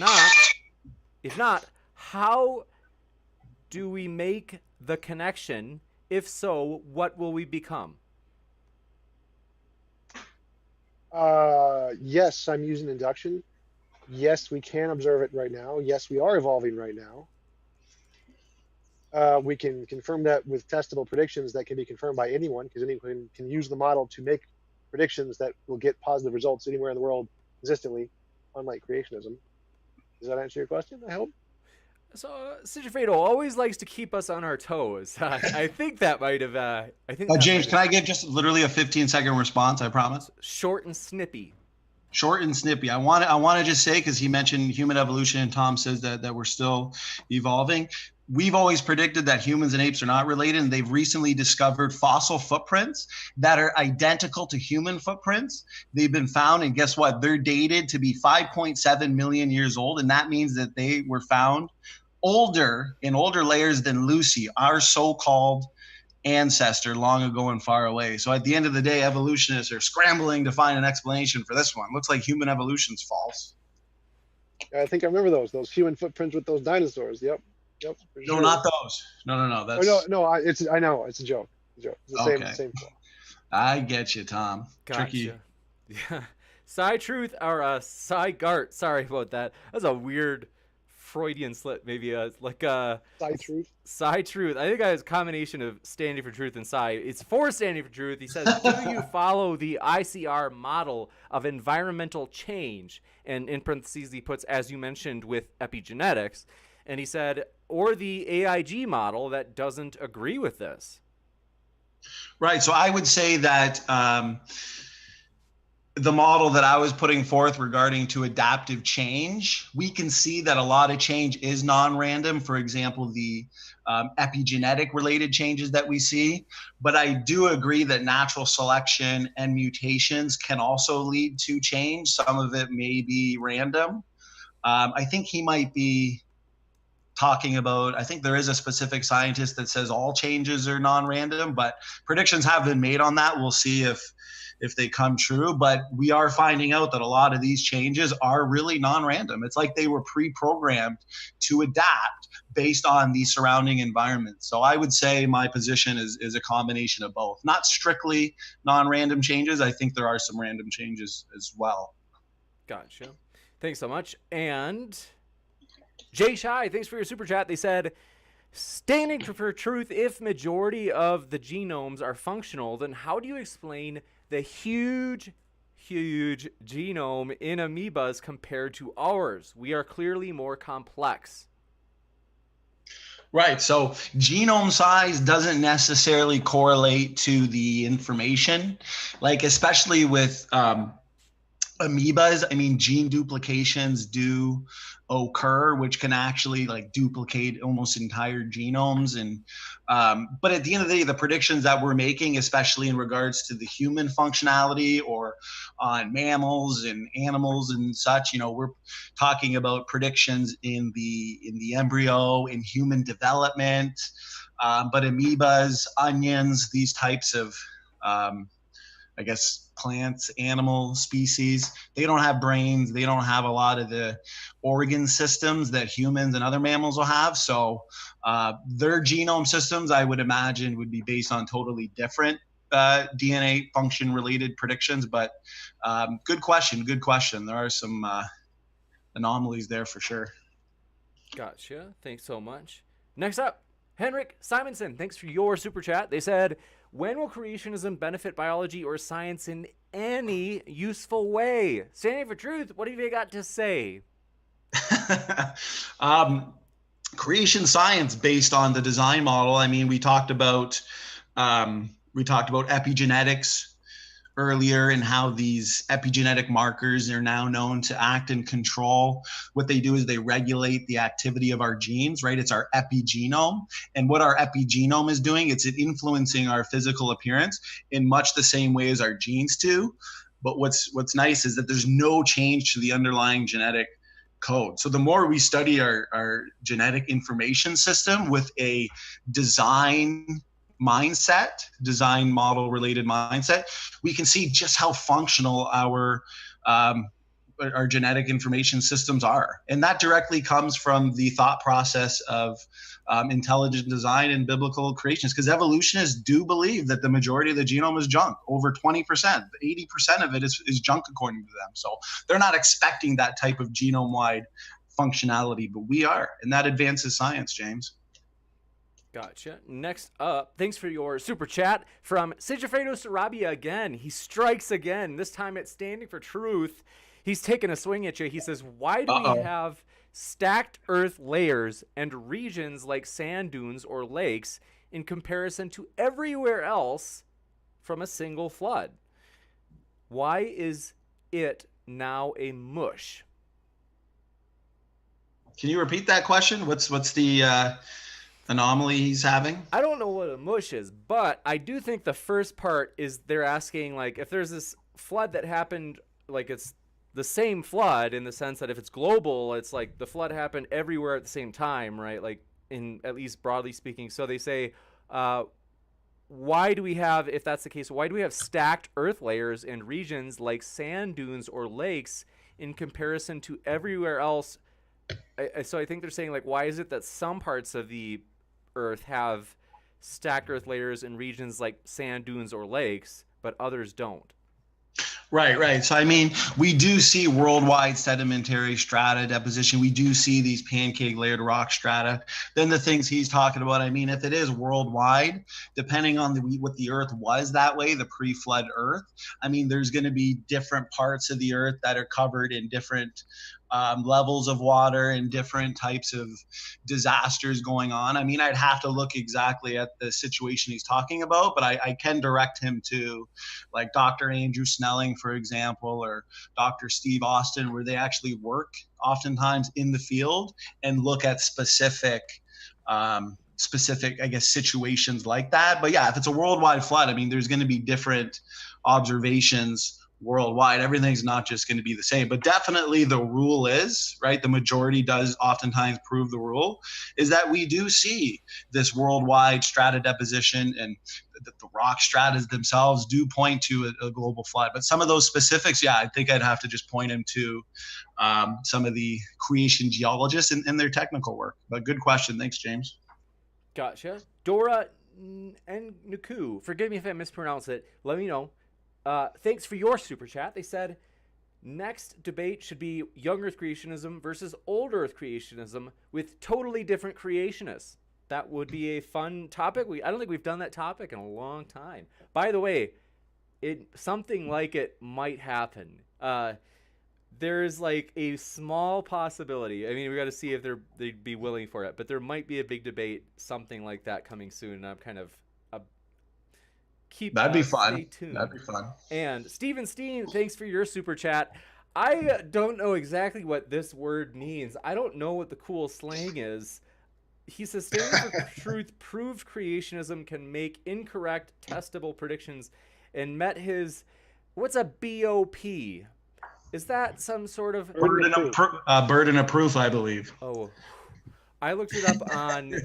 not, how do we make the connection? If so, what will we become? Yes, I'm using induction. Yes, we can observe it right now. Yes, we are evolving right now. We can confirm that with testable predictions that can be confirmed by anyone, because anyone can use the model to make predictions that will get positive results anywhere in the world consistently, unlike creationism. Does that answer your question? I hope. So Sigifredo always likes to keep us on our toes. I think that might have. James, can I give just literally a 15-second response? I promise. Short and snippy. Short and snippy. I want to just say, because he mentioned human evolution and Tom says that we're still evolving. We've always predicted that humans and apes are not related, and they've recently discovered fossil footprints that are identical to human footprints. They've been found, and guess what? They're dated to be 5.7 million years old, and that means that they were found in older layers than Lucy, our so-called ancestor long ago and far away. So at the end of the day, evolutionists are scrambling to find an explanation for this one. Looks like human evolution's false. I think I remember those human footprints with those dinosaurs. Yep. No, sure. not those. No. That's I know it's a joke. It's the same form. I get you, Tom. Gotcha. Tricky. Yeah. Cy Truth or Cy Gart. Sorry about that. That's a weird Freudian slip, maybe Cy Truth. I think I was a combination of standing for truth and Cy. It's for standing for truth. He says, do you follow the ICR model of environmental change? And in parentheses, he puts, as you mentioned, with epigenetics. And he said, or the AIG model that doesn't agree with this. Right. So I would say that the model that I was putting forth regarding to adaptive change, we can see that a lot of change is non-random. For example, the epigenetic related changes that we see. But I do agree that natural selection and mutations can also lead to change. Some of it may be random. I think he might be talking about, I think there is a specific scientist that says all changes are non-random, but predictions have been made on that. We'll see if they come true, but we are finding out that a lot of these changes are really non-random. It's like they were pre-programmed to adapt based on the surrounding environment. So I would say my position is a combination of both. Not strictly non-random changes. I think there are some random changes as well. Gotcha. Thanks so much. And Jay Shy, thanks for your super chat. They said, standing for truth, if majority of the genomes are functional, then how do you explain the huge genome in amoebas compared to ours? We are clearly more complex. Right. So genome size doesn't necessarily correlate to the information, like especially with amoebas. I mean, gene duplications do occur, which can actually like duplicate almost entire genomes. And but at the end of the day, the predictions that we're making, especially in regards to the human functionality or on mammals and animals and such, we're talking about predictions in the embryo, in human development. But amoebas, onions, these types of I guess plants, animal species, they don't have brains. They don't have a lot of the organ systems that humans and other mammals will have. So their genome systems, I would imagine, would be based on totally different DNA function related predictions. But good question. There are some anomalies there for sure. Gotcha. Thanks so much. Next up, Henrik Simonson. Thanks for your super chat. They said, when will creationism benefit biology or science in any useful way? Standing for truth, what have you got to say? creation science based on the design model. I mean, we talked about epigenetics earlier and how these epigenetic markers are now known to act and control. What they do is they regulate the activity of our genes, right? It's our epigenome. And what our epigenome is doing, it's influencing our physical appearance in much the same way as our genes do. But what's nice is that there's no change to the underlying genetic code. So the more we study our genetic information system with a design model related mindset, we can see just how functional our genetic information systems are. And that directly comes from the thought process of intelligent design and biblical creationists, because evolutionists do believe that the majority of the genome is junk, over 20%, 80% of it is junk according to them. So they're not expecting that type of genome-wide functionality, but we are, and that advances science, James. Gotcha. Next up, thanks for your super chat from Sigifredo Sarabia again. He strikes again. This time it's standing for truth. He's taking a swing at you. He says, why do we have stacked earth layers and regions like sand dunes or lakes in comparison to everywhere else from a single flood? Why is it now a mush? Can you repeat that question? What's the anomaly he's having? I don't know what a mush is, but I do think the first part is they're asking, like, if there's this flood that happened, like, it's the same flood in the sense that if it's global, it's like the flood happened everywhere at the same time, right? Like, in at least broadly speaking. So they say, why do we have, if that's the case, why do we have stacked earth layers and regions like sand dunes or lakes in comparison to everywhere else? So I think they're saying, like, why is it that some parts of the earth have stacked earth layers and regions like sand dunes or lakes, but others don't? Right. So, I mean, we do see worldwide sedimentary strata deposition. We do see these pancake layered rock strata. Then the things he's talking about, I mean, if it is worldwide, depending on what the earth was that way, the pre-flood earth, I mean, there's going to be different parts of the earth that are covered in different levels of water and different types of disasters going on. I mean, I'd have to look exactly at the situation he's talking about, but I can direct him to like Dr. Andrew Snelling, for example, or Dr. Steve Austin, where they actually work oftentimes in the field and look at specific, I guess, situations like that. But yeah, if it's a worldwide flood, I mean, there's going to be different observations worldwide. Everything's not just going to be the same, but definitely the rule is, right, the majority does oftentimes prove the rule, is that we do see this worldwide strata deposition, and the rock stratas themselves do point to a global flood. But some of those specifics, yeah, I think I'd have to just point him to some of the creation geologists and their technical work. But good question. Thanks, James. Gotcha. Dora and Nuku, forgive me if I mispronounce it, let me know. Thanks for your super chat. They said, next debate should be young earth creationism versus old earth creationism with totally different creationists. That would be a fun topic. I don't think we've done that topic in a long time. By the way, something like it might happen. There's like a small possibility. I mean, we got to see if they'd be willing for it, but there might be a big debate, something like that coming soon. And I'm kind of that'd be fun. Stay tuned. That'd be fun. And Steven Steen, thanks for your super chat. I don't know exactly what this word means. I don't know what the cool slang is. He says, standing for truth proved creationism can make incorrect testable predictions and met his, what's a BOP? Is that some sort of burden of proof, I believe. Oh, I looked it up on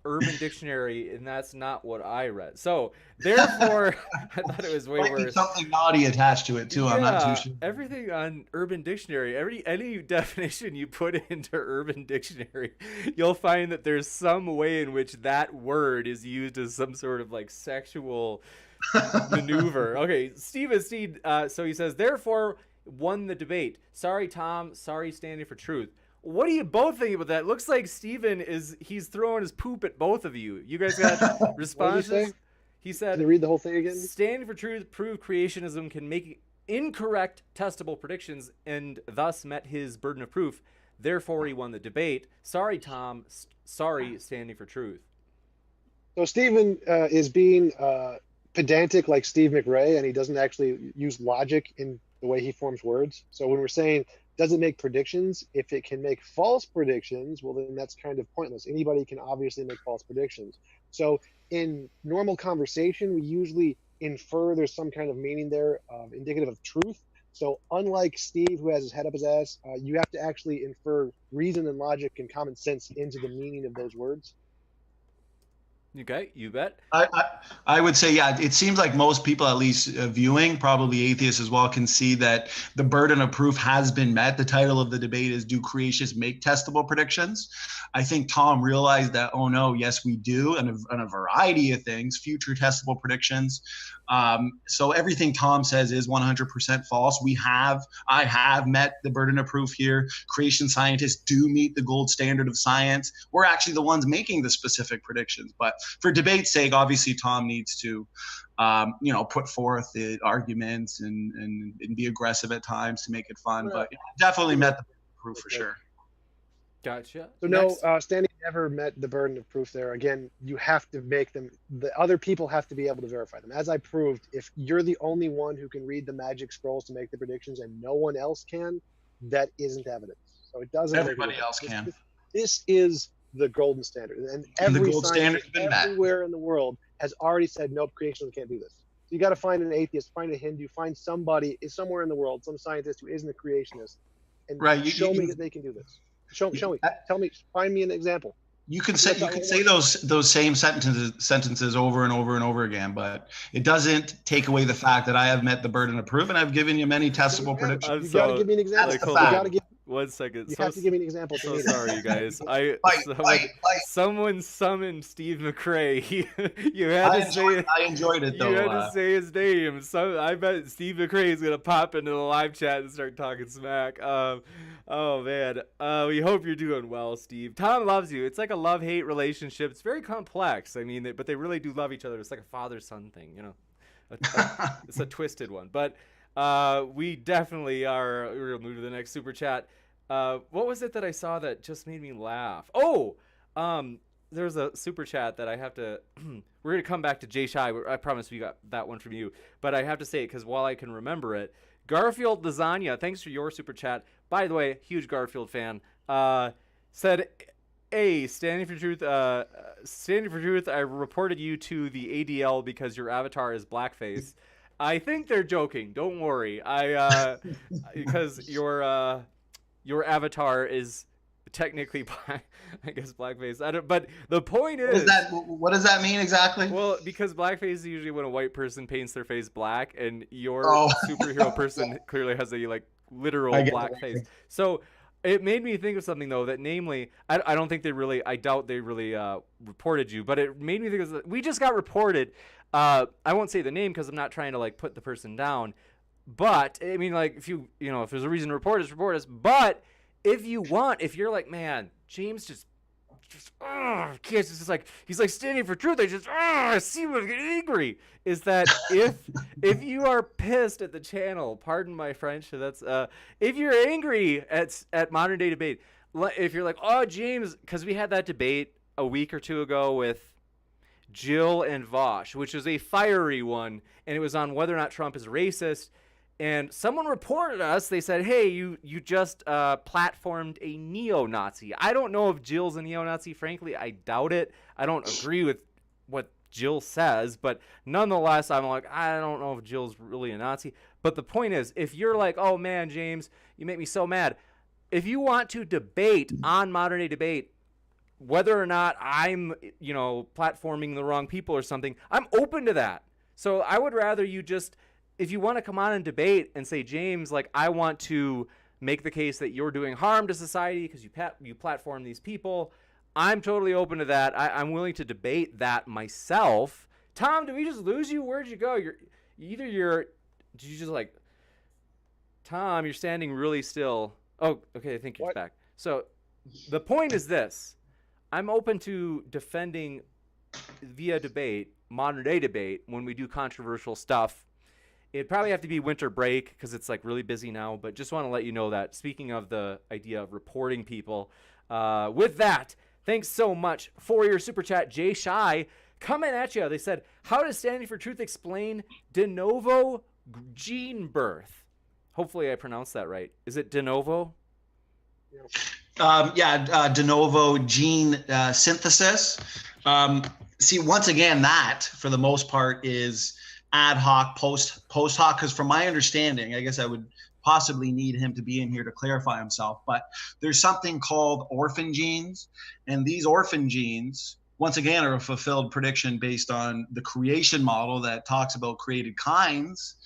Urban Dictionary, and that's not what I read. So, therefore, I thought it was way worse. Something naughty attached to it too. Yeah, I'm not too sure. Everything on Urban Dictionary, any definition you put into Urban Dictionary, you'll find that there's some way in which that word is used as some sort of like sexual maneuver. Okay, Steve, so he says, therefore, won the debate. Sorry, Tom. Sorry, standing for truth. What do you both think about that? Looks like Steven he's throwing his poop at both of you. You guys got responses? He said, can you read the whole thing again? Standing for truth, prove creationism can make incorrect testable predictions and thus met his burden of proof. Therefore, he won the debate. Sorry, Tom. sorry, standing for truth. So Stephen is being pedantic like Steve McRae, and he doesn't actually use logic in the way he forms words. So when we're saying, does it make predictions? If it can make false predictions, well, then that's kind of pointless. Anybody can obviously make false predictions. So in normal conversation, we usually infer there's some kind of meaning there, indicative of truth. So unlike Steve, who has his head up his ass, you have to actually infer reason and logic and common sense into the meaning of those words. Okay, you bet. I would say, yeah, it seems like most people, at least viewing, probably atheists as well, can see that the burden of proof has been met. The title of the debate is, do creationists make testable predictions? I think Tom realized that, oh no, yes, we do, and a variety of things, future testable predictions. So everything Tom says is 100% false. I have met the burden of proof here. Creation scientists do meet the gold standard of science. We're actually the ones making the specific predictions, but for debate's sake, obviously Tom needs to, put forth the arguments and be aggressive at times to make it fun. But definitely met the proof for sure. Gotcha. So no, Standing never met the burden of proof there. Again, you have to make them. The other people have to be able to verify them. As I proved, if you're the only one who can read the magic scrolls to make the predictions and no one else can, that isn't evidence. So it doesn't. Everybody else can. This is the golden standard, and every the gold standard's been met everywhere in the world has already said nope, creationism can't do this. So you got to find an atheist, find a Hindu, find somebody somewhere in the world, some scientist who isn't a creationist, and show me that they can do this. Show me. Tell me. Find me an example. You can say those same sentences over and over and over again, but it doesn't take away the fact that I have met the burden of proof and I've given you many testable predictions. You got to give me an example. That's the fact. You got to give. 1 second. You have to give me an example. So sorry, you guys. Someone summoned Steve McRae. I enjoyed it though. You had to say his name. So I bet Steve McRae is gonna pop into the live chat and start talking smack. Oh man. We hope you're doing well, Steve. Tom loves you. It's like a love-hate relationship. It's very complex. I mean, but they really do love each other. It's like a father-son thing, you know. It's a twisted one, but. We definitely are. We're gonna move to the next super chat. What was it that I saw that just made me laugh? Oh, there's a super chat that I have to. We're gonna come back to Jay Shy. I promise we got that one from you, but I have to say it because while I can remember it, Garfield Lasagna. Thanks for your super chat. By the way, huge Garfield fan. Said, "Hey, standing for truth. I reported you to the ADL because your avatar is blackface." I think they're joking. Don't worry. Because your avatar is technically I guess blackface. But the point is, what does that mean exactly? Well, because blackface is usually when a white person paints their face black, and your superhero person clearly has a literal black face. So it made me think of something though. That namely, I don't think I doubt they really reported you, but it made me think of we just got reported. I won't say the name because I'm not trying to put the person down, but I mean if if there's a reason to report us. But if you're like, man, James just kids, it's just he's standing for truth. I see him get angry. Is that if you are pissed at the channel, pardon my French, that's if you're angry at modern day debate, if you're like, oh James, because we had that debate a week or two ago with Jill and Vosh, which was a fiery one, and it was on whether or not Trump is racist. And someone reported us. They said, "Hey, you just platformed a neo-Nazi." I don't know if Jill's a neo-Nazi. Frankly, I doubt it. I don't agree with what Jill says, but nonetheless, I'm like, I don't know if Jill's really a Nazi. But the point is, if you're like, "Oh man, James, you make me so mad," if you want to debate on modern day debate, whether or not I'm, platforming the wrong people or something, I'm open to that. So I would rather you just, if you want to come on and debate and say, James, I want to make the case that you're doing harm to society because you platform these people, I'm totally open to that. I'm willing to debate that myself. Tom, did we just lose you? Where'd you go? Tom, you're standing really still. Oh, okay, I think you're back. So the point is this. I'm open to defending via debate, modern day debate, when we do controversial stuff. It'd probably have to be winter break because it's really busy now, but just want to let you know that. Speaking of the idea of reporting people, with that, Thanks so much for your super chat, Jay Shy. Coming at you. They said, how does Standing for Truth explain de novo gene birth? Hopefully I pronounced that right. Is it de novo? De novo gene synthesis. See, once again, that for the most part is ad hoc, post hoc, because from my understanding, I guess I would possibly need him to be in here to clarify himself, but there's something called orphan genes, and these orphan genes, once again, are a fulfilled prediction based on the creation model that talks about created kinds.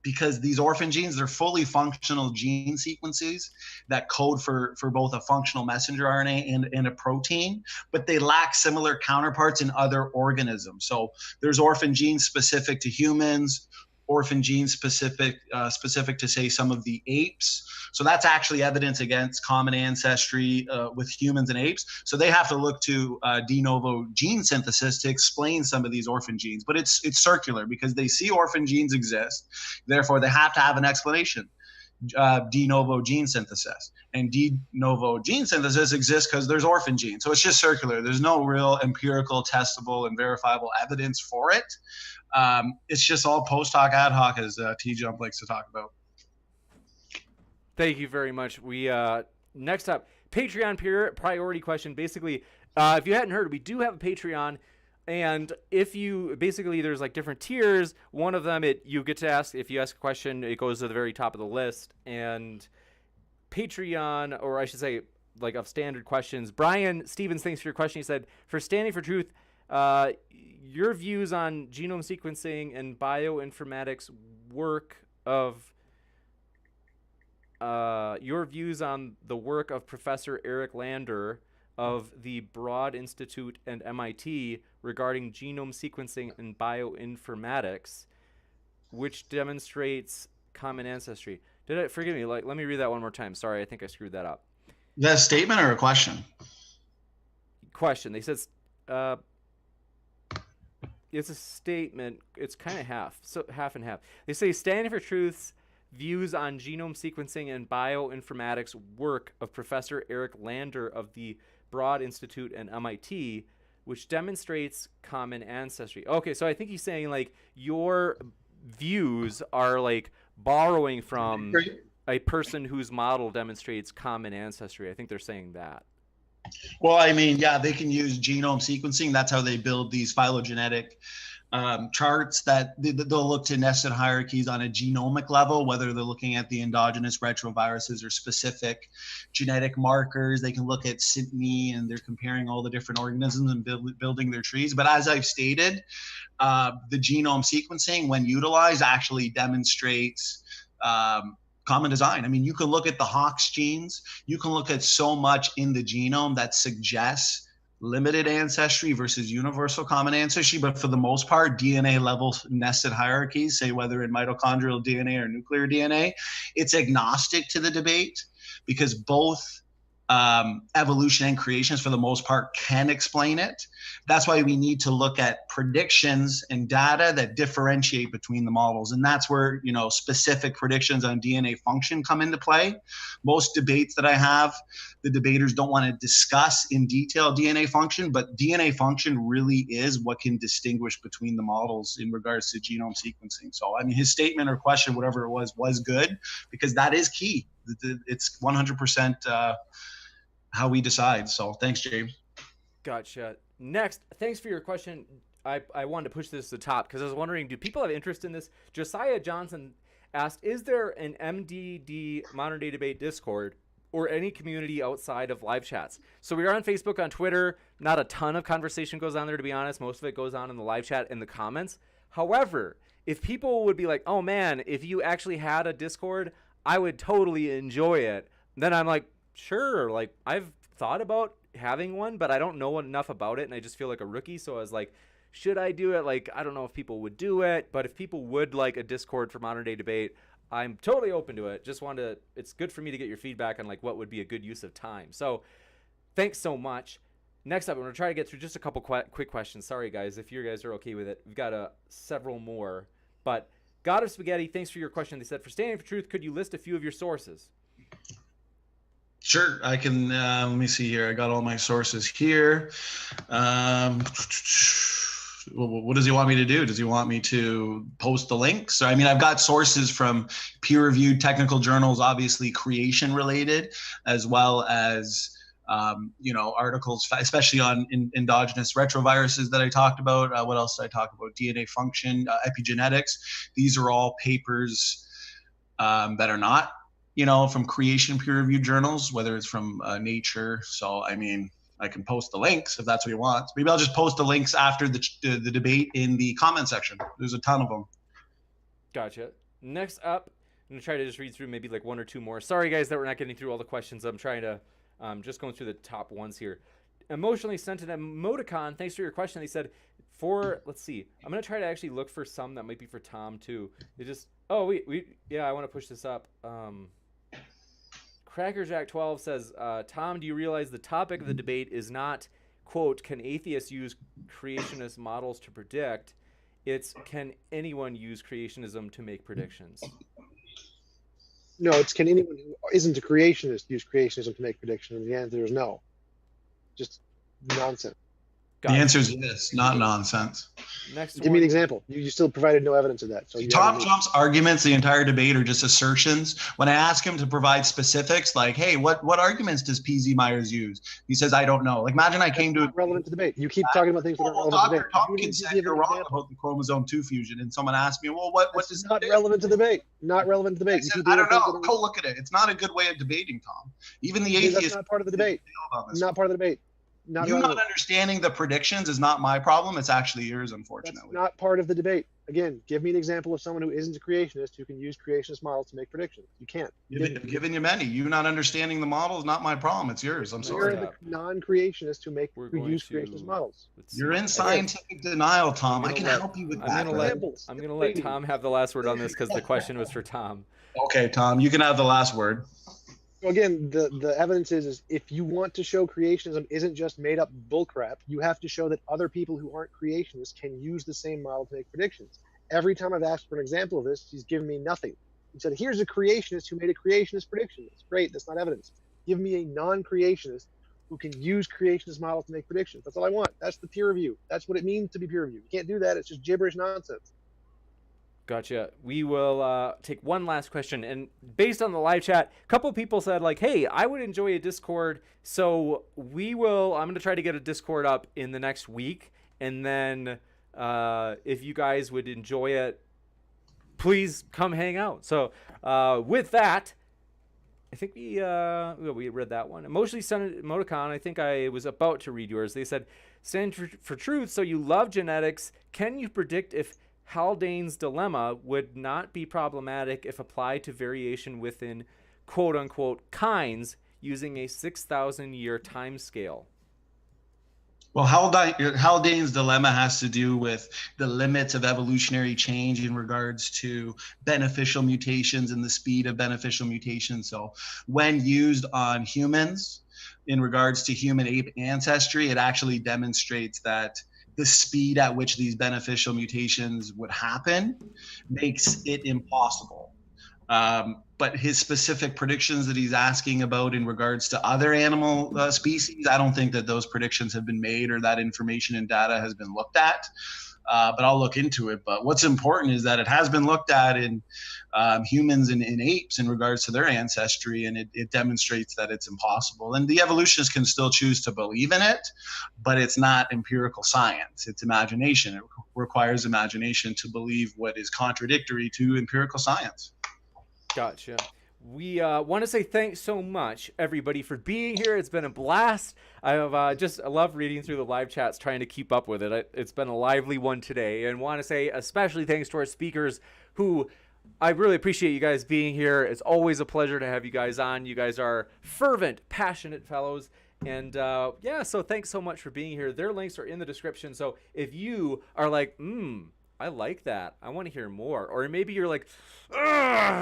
Because these orphan genes, they're fully functional gene sequences that code for both a functional messenger RNA and a protein, but they lack similar counterparts in other organisms. So there's orphan genes specific to humans, orphan genes specific to, say, some of the apes. So that's actually evidence against common ancestry with humans and apes. So they have to look to de novo gene synthesis to explain some of these orphan genes. But it's circular because they see orphan genes exist. Therefore, they have to have an explanation. De novo gene synthesis. And de novo gene synthesis exists because there's orphan genes. So it's just circular. There's no real empirical, testable, and verifiable evidence for it. It's just all post hoc, ad hoc, as TJump likes to talk about. Thank you very much. We next up, Patreon priority question. Basically, if you hadn't heard, we do have a Patreon, and if you basically there's like different tiers. One of them, you get to ask, if you ask a question, it goes to the very top of the list. And Patreon, or I should say, like of standard questions. Brian Stevens, thanks for your question. He said, for Standing for Truth, your views on genome sequencing and bioinformatics work of your views on the work of Professor Eric Lander of the Broad Institute and MIT regarding genome sequencing and bioinformatics, which demonstrates common ancestry. Forgive me, let me read that one more time. Sorry, I think I screwed that up. Is that a statement or a question? Question. They said it's a statement. It's kind of half, so half and half. They say Standing for Truth's views on genome sequencing and bioinformatics work of Professor Eric Lander of the Broad Institute and MIT, which demonstrates common ancestry. Okay, so I think he's saying like your views are like borrowing from a person whose model demonstrates common ancestry. I think they're saying that. Well, I mean, yeah, they can use genome sequencing. That's how they build these phylogenetic charts that they'll look to nested hierarchies on a genomic level, whether they're looking at the endogenous retroviruses or specific genetic markers. They can look at SNP, and they're comparing all the different organisms and building their trees. But as I've stated, the genome sequencing, when utilized, actually demonstrates common design. I mean, you can look at the Hox genes. You can look at so much in the genome that suggests limited ancestry versus universal common ancestry. But for the most part, DNA level nested hierarchies, say whether in mitochondrial DNA or nuclear DNA, it's agnostic to the debate because both evolution and creations, for the most part, can explain it. That's why we need to look at predictions and data that differentiate between the models. And that's where, specific predictions on DNA function come into play. Most debates that I have, the debaters don't want to discuss in detail DNA function, but DNA function really is what can distinguish between the models in regards to genome sequencing. So, I mean, his statement or question, whatever it was good, because that is key. It's 100% how we decide. So thanks, James. Gotcha. Next, thanks for your question. I wanted to push this to the top because I was wondering, do people have interest in this? Josiah Johnson asked, is there an MDD Modern Day Debate Discord or any community outside of live chats? So we are on Facebook, on Twitter. Not a ton of conversation goes on there, to be honest. Most of it goes on in the live chat and the comments. However, if people would be like, oh man, if you actually had a Discord, I would totally enjoy it. Then I'm like, sure, like I've thought about having one, but I don't know enough about it, and I just feel like a rookie. So I was like, should I do it? Like, I don't know if people would do it, but if people would like a Discord for Modern Day Debate, I'm totally open to it. Just wanted to, it's good for me to get your feedback on like what would be a good use of time. So thanks so much. Next up, I'm going to try to get through just a couple quick questions. Sorry, guys, if you guys are okay with it. We've got several more. But God of Spaghetti, thanks for your question. They said, for Standing for Truth, could you list a few of your sources? Sure, I can. Let me see here. I got all my sources here. What does he want me to do? Does he want me to post the links? So, I mean, I've got sources from peer-reviewed technical journals, obviously creation related, as well as articles, especially on endogenous retroviruses that I talked about. What else did I talk about? DNA function, epigenetics. These are all papers that are not, from creation peer-reviewed journals, whether it's from Nature. So, I mean, I can post the links if that's what he wants. Maybe I'll just post the links after the debate in the comment section. There's a ton of them. Gotcha. Next up, I'm going to try to just read through maybe like one or two more. Sorry, guys, that we're not getting through all the questions. I'm trying to just going through the top ones here. Emotionally sent an emoticon. Thanks for your question. They said let's see. I'm going to try to actually look for some that might be for Tom too. They just, I want to push this up. Crackerjack 12 says, Tom, do you realize the topic of the debate is not, quote, can atheists use creationist models to predict? It's, can anyone use creationism to make predictions? No, it's can anyone who isn't a creationist use creationism to make predictions? And the answer is no. Just nonsense. The answer is yes, not nonsense. Next Give me an example. You still provided no evidence of that. So TJump's arguments, the entire debate, are just assertions. When I ask him to provide specifics, like, hey, what arguments does P.Z. Myers use? He says, I don't know. Like, imagine I came to relevant to debate. You keep talking about things that aren't relevant to debate. Tompkins said you're wrong about the chromosome 2 fusion, and someone asked me, well, what does not relevant to debate? Not relevant to debate. I don't know. Go look at it. It's not a good way of debating, Tom. Even the atheists. That's not part of the debate. Not part of the debate. Not understanding the predictions is not my problem. It's actually yours, unfortunately. That's not part of the debate. Again, give me an example of someone who isn't a creationist who can use creationist models to make predictions. You can't. I've given you many. You not understanding the model is not my problem. It's yours. I'm sorry. You're the non-creationists who use creationist models. You're in scientific denial, Tom. I can help you with that. I'm going to let Tom have the last word on this because the question was for Tom. Okay, Tom, you can have the last word. So again, the evidence is if you want to show creationism isn't just made up bullcrap, you have to show that other people who aren't creationists can use the same model to make predictions. Every time I've asked for an example of this, he's given me nothing. He said, here's a creationist who made a creationist prediction. That's great. That's not evidence. Give me a non-creationist who can use creationist models to make predictions. That's all I want. That's the peer review. That's what it means to be peer reviewed. You can't do that. It's just gibberish nonsense. Gotcha. We will take one last question. And based on the live chat, a couple of people said, like, hey, I would enjoy a Discord. So I'm going to try to get a Discord up in the next week. And then if you guys would enjoy it, please come hang out. So with that, I think we read that one. Emotionally sent emoticon. I think I was about to read yours. They said, stand for truth. So you love genetics. Can you predict if Haldane's dilemma would not be problematic if applied to variation within quote-unquote kinds using a 6,000-year time scale? Well, Haldane's dilemma has to do with the limits of evolutionary change in regards to beneficial mutations and the speed of beneficial mutations. So when used on humans, in regards to human ape ancestry, it actually demonstrates that the speed at which these beneficial mutations would happen makes it impossible. But his specific predictions that he's asking about in regards to other animal species, I don't think that those predictions have been made or that information and data has been looked at. But I'll look into it. But what's important is that it has been looked at in humans and in apes in regards to their ancestry, and it demonstrates that it's impossible. And the evolutionists can still choose to believe in it, but it's not empirical science. It's imagination. It requires imagination to believe what is contradictory to empirical science. Gotcha. We want to say thanks so much, everybody, for being here. It's been a blast. I love reading through the live chats, trying to keep up with it. It's been a lively one today, and want to say especially thanks to our speakers, who I really appreciate you guys being here. It's always a pleasure to have you guys on. You guys are fervent, passionate fellows. And so thanks so much for being here. Their links are in the description. So if you are like, I like that, I want to hear more. Or maybe you're like,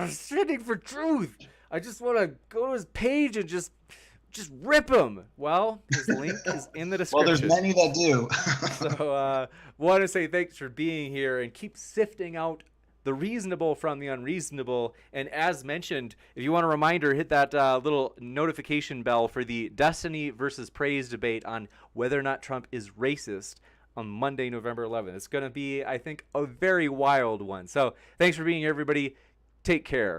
standing for truth, I just want to go to his page and just rip him. Well, his link is in the description. Well, there's many that do. So want to say thanks for being here and keep sifting out the reasonable from the unreasonable. And as mentioned, if you want a reminder, hit that little notification bell for the Destiny versus Praise debate on whether or not Trump is racist on Monday, November 11th. It's going to be, I think, a very wild one. So thanks for being here, everybody. Take care.